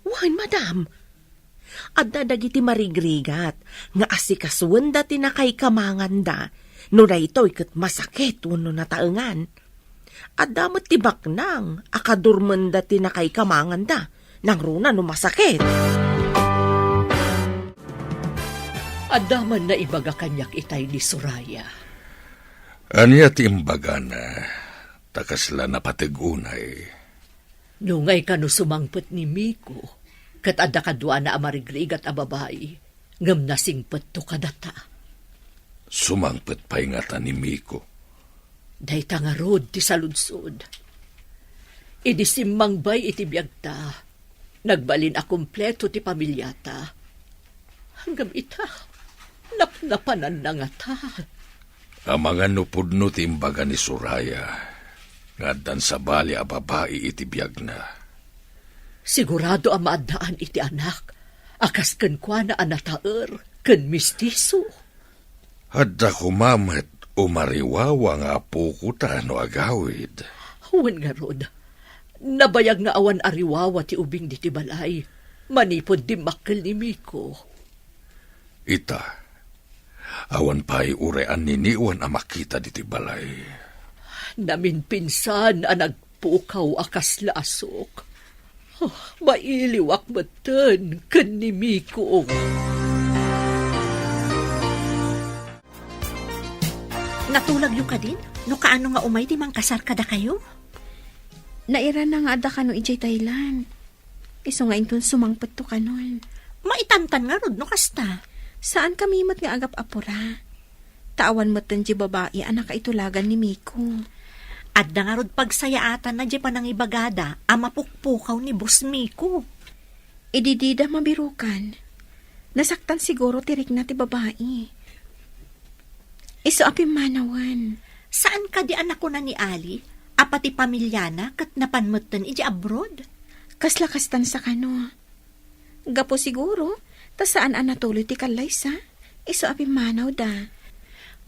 Wan, madam. Adda dagiti marigrigat nga asikasuan dati na kay kamanganda no daytoy ket masakit wenno nataengan. Adda met tibak nang akadurmen dati na kay kamanganda nang runa no masakit. Adaman na ibaga kanyak itay ni Soraya. Anya ti imbaga na, takasla na patigunay. Nungay ka no sumangpet ni Miko. Kat adda kadwa na amarigrigat a babae, ngam nasingpet to kadata. Sumangpet pa ingatan ni Miko. Day tangarod ti saludsod. Idi simmangbay iti biyagta, nagbalin a kumpleto ti pamilyata. Hanggang ita, napnapanan na nga ta. Ang mga nupudno ti imbaga ni Soraya, ngaddan sa bali a babae iti biyag na. Sigurado ang maadaan iti anak, akas ken kwa na anataer, ken mistiso. Adda kumamet umariwawa nga pukuta no agawid. Huwan nga rod, nabayag nga awan ariwawa ti ubing di ti balay, manipod di makkel ni Miko. Ita, awan pa'y urean niniwan a makita di ti balay. Namin pinsan ang nagpukaw akas lasok. Oh, mailiwak batan ken ni Miko. Natulag yung ka din? No kaano nga umay di mang kasar kada kayo? Naira na nga ada ka no ijay Thailand. Iso nga inton sumangpet to kanon. Maitantan nga rod no kasta. Saan kami mat nga agap apura? Tawan matan di babae anak kaitulagan ni Miko. Adda nga rod pagsayaatan na di pa nang ibagada ang mapukpukaw ni Boss Miko. Ididida mabirukan. Nasaktan siguro tirik na ti babae. Iso api manawan. Saan ka di anak ko na ni Ali? Apati pamilyana kat napanmutan iji abroad? Kaslakastan sa kano. Gapo siguro, ta saan anatuloy ti kalaysa? Iso api manaw da.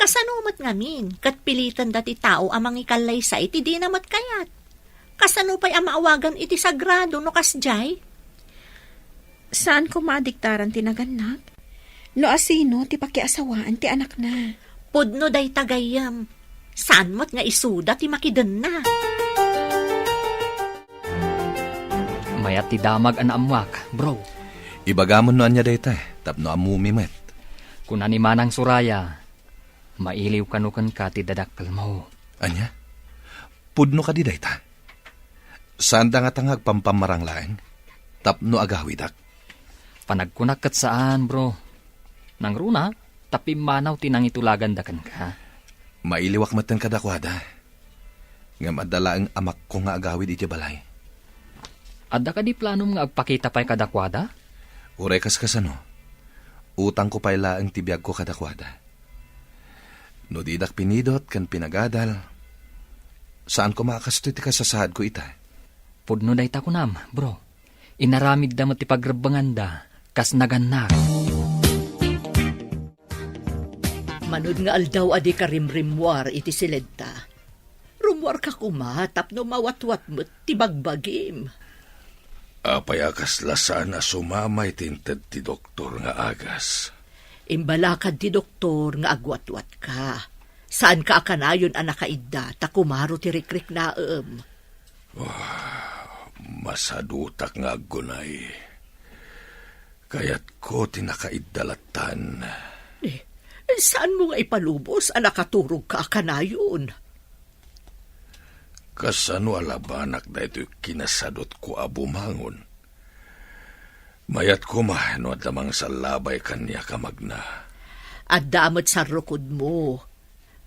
Kasanumat ngamin, kat pilitan dati tao amang ikalay sa iti di namat kayat. Kasano pa'y ang maawagan iti sagrado no kasjay? Saan ko maadiktaran tinaganak? No asino ti pakiasawaan ti anak na. Pudno day tagayam. Saan mo't nga isuda ti makiden na? Mayat ti damag an amwak, bro. Ibagamon no anya dayta, tapno amumimet. Kuna ni Manang Suraya, mailiw kanukan ka ti dadakkel mo. Anya? Pudno ka di dayta. Saan da nga tangag pampamarang laeng? Tapno agawidak. Panagkunak kat saan, bro. Nang runa, tapi manaw tinang itulagan dakan ka. Mailiwak matan kadakwada. Nga madala ang amak ko nga agawid iti balay. Adda ka di planom nga agpakita pa'y kadakwada? Uray kasano. Utang ko pa'y laang tibiyag ko kadakwada. No didak pinidot kan pinagadal. Saan ko makakasto iti kasasahad ko ita? Pudno day ta kunam, bro. Inaramid da mo ti pagrabanganda, kas naganak. Manud nga aldaw adi ka rimrimwar iti silenta. Rumwar ka kumatap no mawatwat mo't ti bagbagim. Apayakas lasan na sumamay tinted ti doktor nga agas. Imbalakad ti doktor nga agwatwat ka. Saan ka akanayon ang nakaidda ta kumaro ti rikrik naem. Masadutak nga agunay. Kaya't ko tinakaidalatan. Saan mo nga ipalubos ang nakaturog ka akanayon? Kasano alabanak na ito'y kinasadot ko abumangon. Mayat ko mahano at lamang sa labay kanya kamagna. At damot sa rukod mo.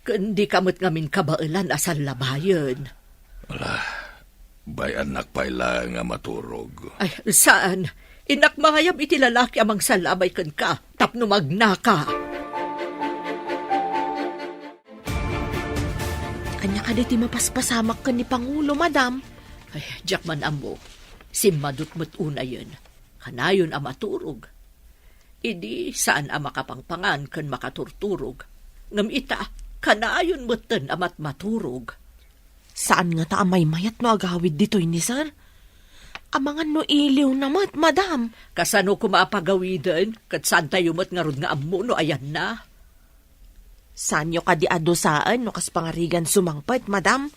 Kundi kamot ngamin kabailan asal labayan. Wala, bayan nakpaila nga maturog. Ay, saan? Inak mangayam iti lalaki amang salabay kan ka, tapno magnaka. Anya ka di ti mapaspasamak ka ni Pangulo, madam. Ay, jakman amo, simadot mo't una yun. Kanayon ang maturog. Idi saan ang makapangpangan kan makaturturog. Ngam ita, kanayon mo'ten amat maturog. Saan nga ta amay mayat no agawid dito'y ni sir? Amangan no iliw namat, madam. Kasano ko maapagawidan, kat saan tayo mo't nga rod nga amo no ayan na. Saan nyo ka di adosaan no kas pangarigan sumangpet, madam?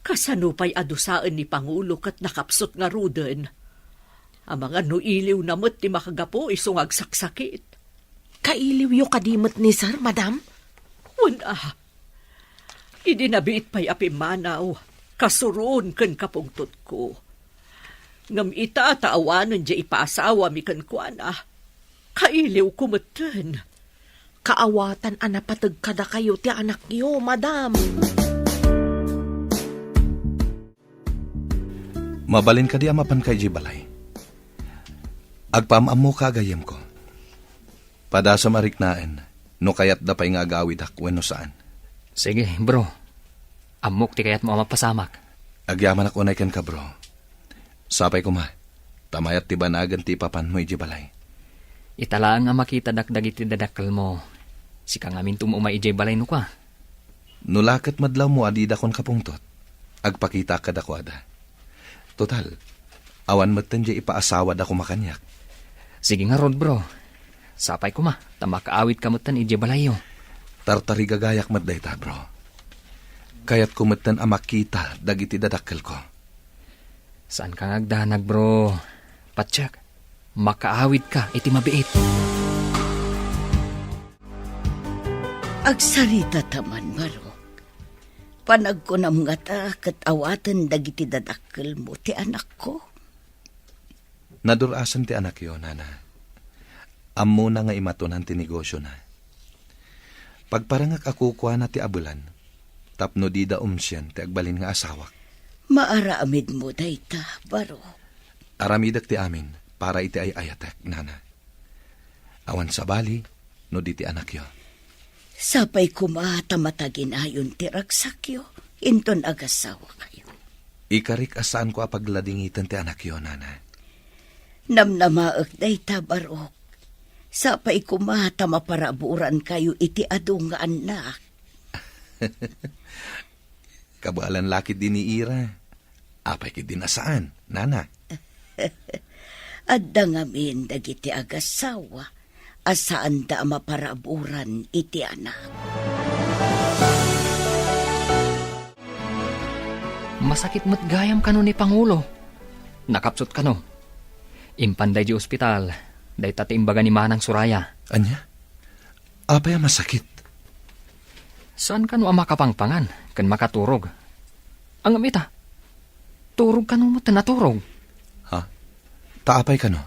Kasano pa'y adusaan ni Pangulo kat nakapsot nga ruden. Ang mga no iliw na mo't ti makagapo isungag saksakit. Kailiw yo kadimot ni sir, madam? Wala. Idinabiit pa'y apimanaw. Kasuroon kan kapungtot ko. Ngam ita taawanan dya ipaasawa mi kan kuana. Kailiw kumatan. Kaawatan anapatag kada kayo ti anak yo, madam. Mabalin ka di amapan kay Jibalay. Agpamamo ka gayem ko. Pada sa mariknaen, no kayat da pa'y nga agawid akwen no saan. Sige, bro. Amok ti kayat mo amapasamak. Agyaman ako na ikan ka, bro. Sapay ko ma, tamayat ti banagan ti papan mo Jibalay. Italaang nga makita dakdag iti dadakkel mo. Si kang amin tumumay ijay balay no ka. Nulakat madlaw mo adida kon kapungtot. Agpakita ka dakwada. Total, awan matan dya ipaasawad ako makanyak. Sige nga rod, bro. Sapay ko ma, tamakaawit kamutan ijay balayo. Tartari gagayak madday ta, bro. Kayat kumatan amakita dagiti dadakkel ko. Saan kang agdanag, bro? Patsak, makaawit ka iti mabiit. Agsarita taman, Marok. Panag ko na mga ta, katawatan dagiti dadakkel mo, ti anak ko. Nadurasan ti anak yo, nana. Ammo na nga imatunan ti negosyo na. Pagparangak ako kuha na ti abulan, tapno di da umsyan ti agbalin nga asawak. Maaramid mo dayta, Marok. Aramidak ti amin, para iti ay ayatek, nana. Awan sa bali, no di ti anak yo. Sapay kumata matagin ayon ti ragsakyo, inton agasawa kayo. Ikarik asaan ko apagladingitan ti anak yo, nana. Namnamaak dayta, Barok. Sapay kumata maparaburan kayo iti adu nga anak. Kabalan lakit din ni Ira. Apay kit dinasaan, nana. Adda ngamin dagiti agasawa, asaan da maparaburan iti anak. Masakit mo't gayam kano ni Pangulo. Nakapsot kano. Impanday di ospital. Day tatimbaga ni Manang Suraya. Anya? Apay ang masakit? Saan kano ang makapangpangan? Kan makaturog. Ang amita. Turog kano mo tanaturog. Ha? Taapay ka no?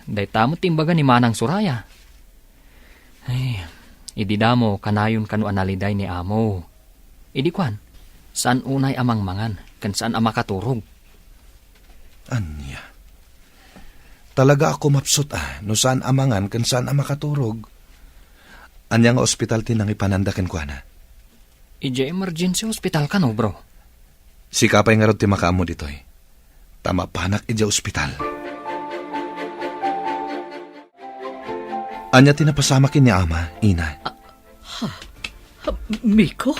Day tamot timbaga ni Manang Suraya. Ay, ididamo kanayon kano analiday ni amo. Idikwan, saan unay amang mangan, kan saan ang makaturog. Anya? Talaga ako mapsot no saan amangan kan saan ang makaturog. Anya nga ospital tinang ipanandakin ko na. Ije emergency hospital kano, bro. Si kapay nga rod ti makaamo ditoy. Tama panak ija ospital. Anya tinapasama kin ni ama, ina. Miko?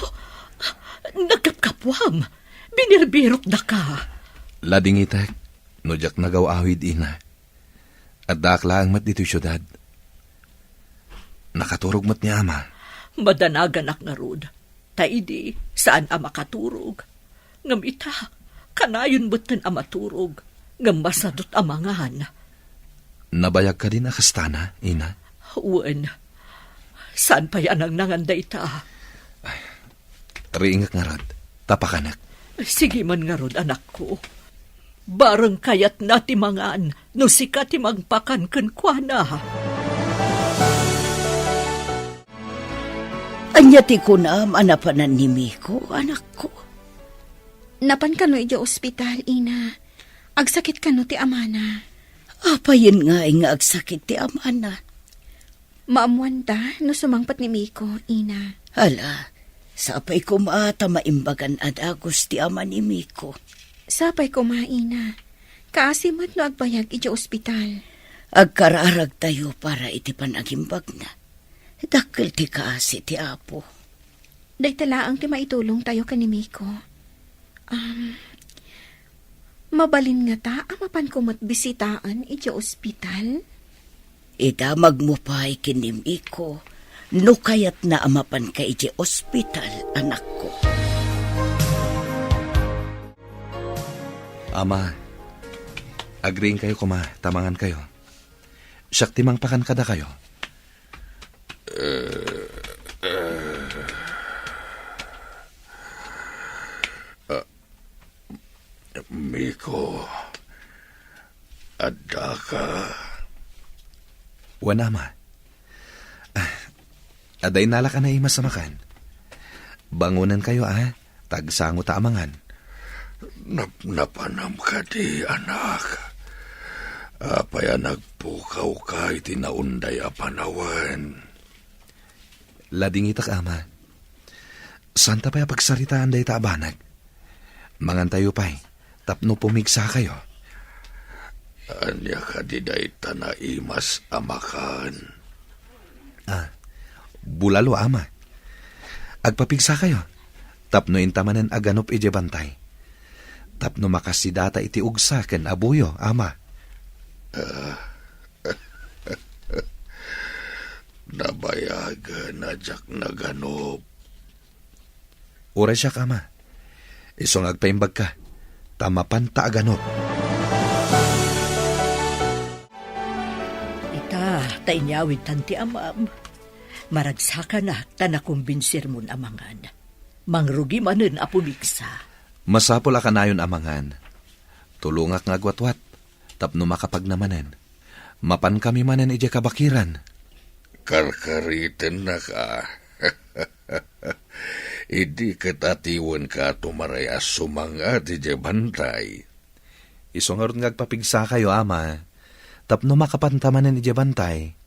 Nagkapkapwam. Binirbirok da ka. Lading itek, nojak nagaw-awid ina. At dakla ang mat dito'y syudad. Nakaturog mat ni ama. Madanaganak nga rod. Taidi, saan ang makaturog? Ngamita, kanayon butan ang maturog. Ngam masadot amangan. Nabayag ka din akastana, ina. Uwan, saan pa yan ang nanganday ta? Riingak nga rod, tapakanak. Sige man nga rod, anak ko. Barang kayat na timangan, no sika timangpakan kenkwana. Anya ti kunam anapanan ni Miko, anak ko. Napan kano ija ospital, ina. Agsakit kano ti amana. Apayin nga agsakit ti amana. Maamuan ta no sumangpat ni Miko, ina. Hala, sapay ko maata maimbagan ad agos ti ama ni Miko. Sapay ko maina. Kaasimat no agbayag ija ospital. Agkararag tayo para iti panagimbag na. Dakkel ti kaasi ti apo. Day talaang ti maitulong tayo ka ni Miko. Mabalin nga ta, amapan ko matbisitaan ija ospital. Idamag mo pa ikinim iko, no kayat na amapan ka iti ospital, anak ko. Ama, agreeing kayo kuma, tamangan kayo. Siyak timang pakan kada kayo. Miko, adda ka. Wana ma. Aday nala ka na imas sa makan. Bangunan kayo tagsango ta amangan. Napanam ka di, anak. Apaya nagpukaw ka iti naunday a panawan. Lading itak ama. Santa pa'y pagsaritaan day ta abanag. Mangan tayo pa'y, tapno pumigsa kayo. Anya ka di day tanaimas amakan. Bulalo ama. Agpapigsa kayo. Tapno intamanen aganop ije bantay. Tapno makasidata iti ugsa ken abuyo, ama. Nabayag na jak naganop. Uray siya ama. Isong agpaimbag ka. Tamapan ta aganop. Tainyawid tanti amam. Maragsaka na tanakumbinsir mon amangan. Mangrugi manen apumiksa. Masapol akanayon amangan. Tulungak nga agwatwat. Tapno makapagnamanen. Mapan kami manen ije kabakiran. Karkariten na ka. Idi katatiwan ka tumarayas sumangat ije bantay. Isong nga agpapigsa kayo, ama. Tapno makapantamanen ije bantay.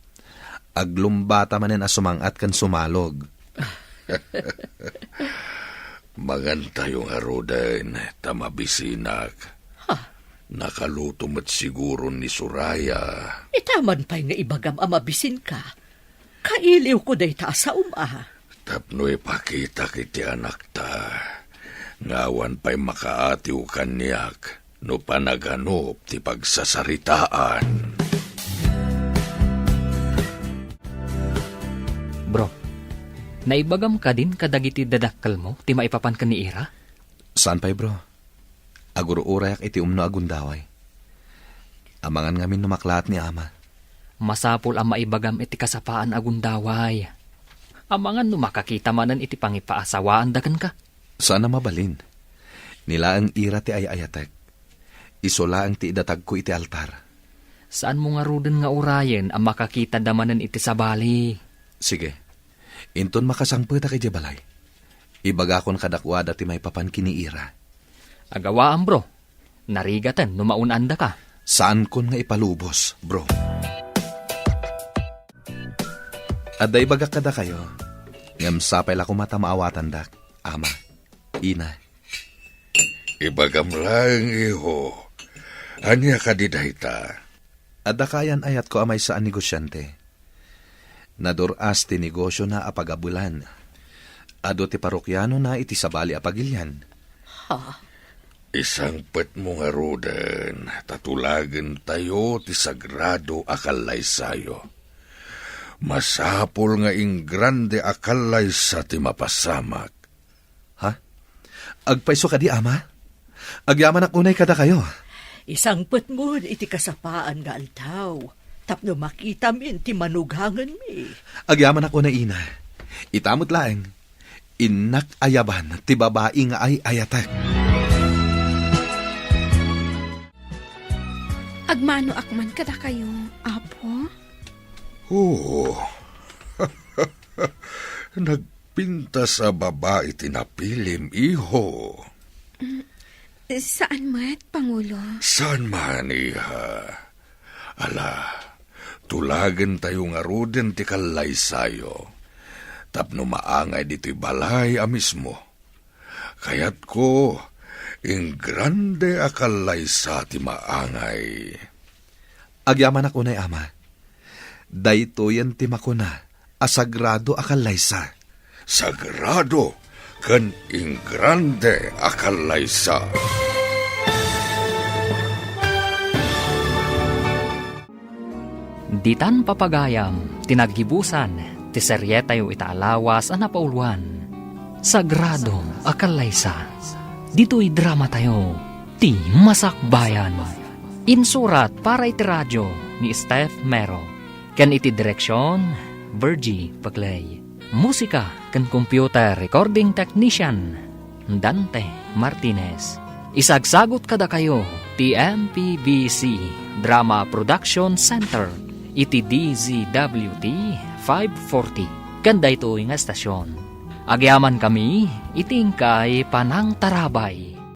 Aglumbata manen asumangat kan sumalog. Magantayong arudan, tamabisinak. Nakaluto mat siguro ni Suraya. Itaman pa'y nga ibagam amabisin ka. Kailiw ko day ta sa Tapno ipakita kiti anak ta. Ngawan pa'y makaatiw kanyak no panaganop ti pagsasaritaan. Bro, naibagam ka din kadagiti dadakkel mo, ti maipapan ka ni Ira? Saan pa'y bro? Aguro urayak iti umno agundaway. Amangan ngamin numaklat ni ama. Masapol ang maibagam iti kasapaan agundaway. Amangan numakakita manan iti pangipaasawaan dagan ka. Saan na mabalin? Nila ang ira ti ayayatek. Isola ang ti idatag ko iti altar. Saan mo nga ruden nga urayen ang makakita damanan iti sabali? Sige, inton makasangpeta kay Jabalay. Ibagakon kadakwada ti may papan kini ira. Agawaan bro, narigatan numaunanda ka. Saan kon nga ipalubos, bro? Aday bagak kada kayo. Ngam sapay la kumata maawatan dak, ama, ina. Ibagam lang, iho. Anya ka didahita. Adakayan ayat ko amay saan negosyante. Naduras ti negosyo na apagabulan. Ado ti parokyano na iti sabali apagilyan. Isang pet mo nga roden, tatulagan tayo ti sagrado akalay sayo. Masapol nga ing grande akalay sa ti mapasamak. Ha? Agpaiso ka di, ama? Agyaman ak unay kada kayo. Isang mo iti kasapaan nga altaw. Tapno makita min ti manughangan mi. Agyaman ako na ina. Itamot laeng. Inak ayaban ti babae nga ay ayatek. Agmano akman kada kayo, apo? Oo. Nagpinta sa babae tinapilim, iho. Saan mat, Pangulo? Saan man, iha? Ala, tulagan tayo nga ruden ti kalay sayo. Tapno maangay dito'y balay mismo. Kayat ko, ing grande akalay sa ti maangay. Agyaman ako na ama. Dayto yan ti makuna. Asagrado akalaysa. Sagrado kan ing grande akalay sa. Ditan papagayam, tinaggibusan, ti seryetayo itaalawas a napauluan. Sagrado akalaysa. Dito'y drama tayo, ti Masakbayan. Insurat para iti radyo ni Steph Mero. Ken iti direksyon, Virgie Paglay. Musika ken computer recording technician, Dante Martinez. Isagsagot kada kayo, ti MPBC Drama Production Center. Iti DZWT 540. Kanda ito nga estasyon. Agyaman kami, itingkay Panang Tarabay.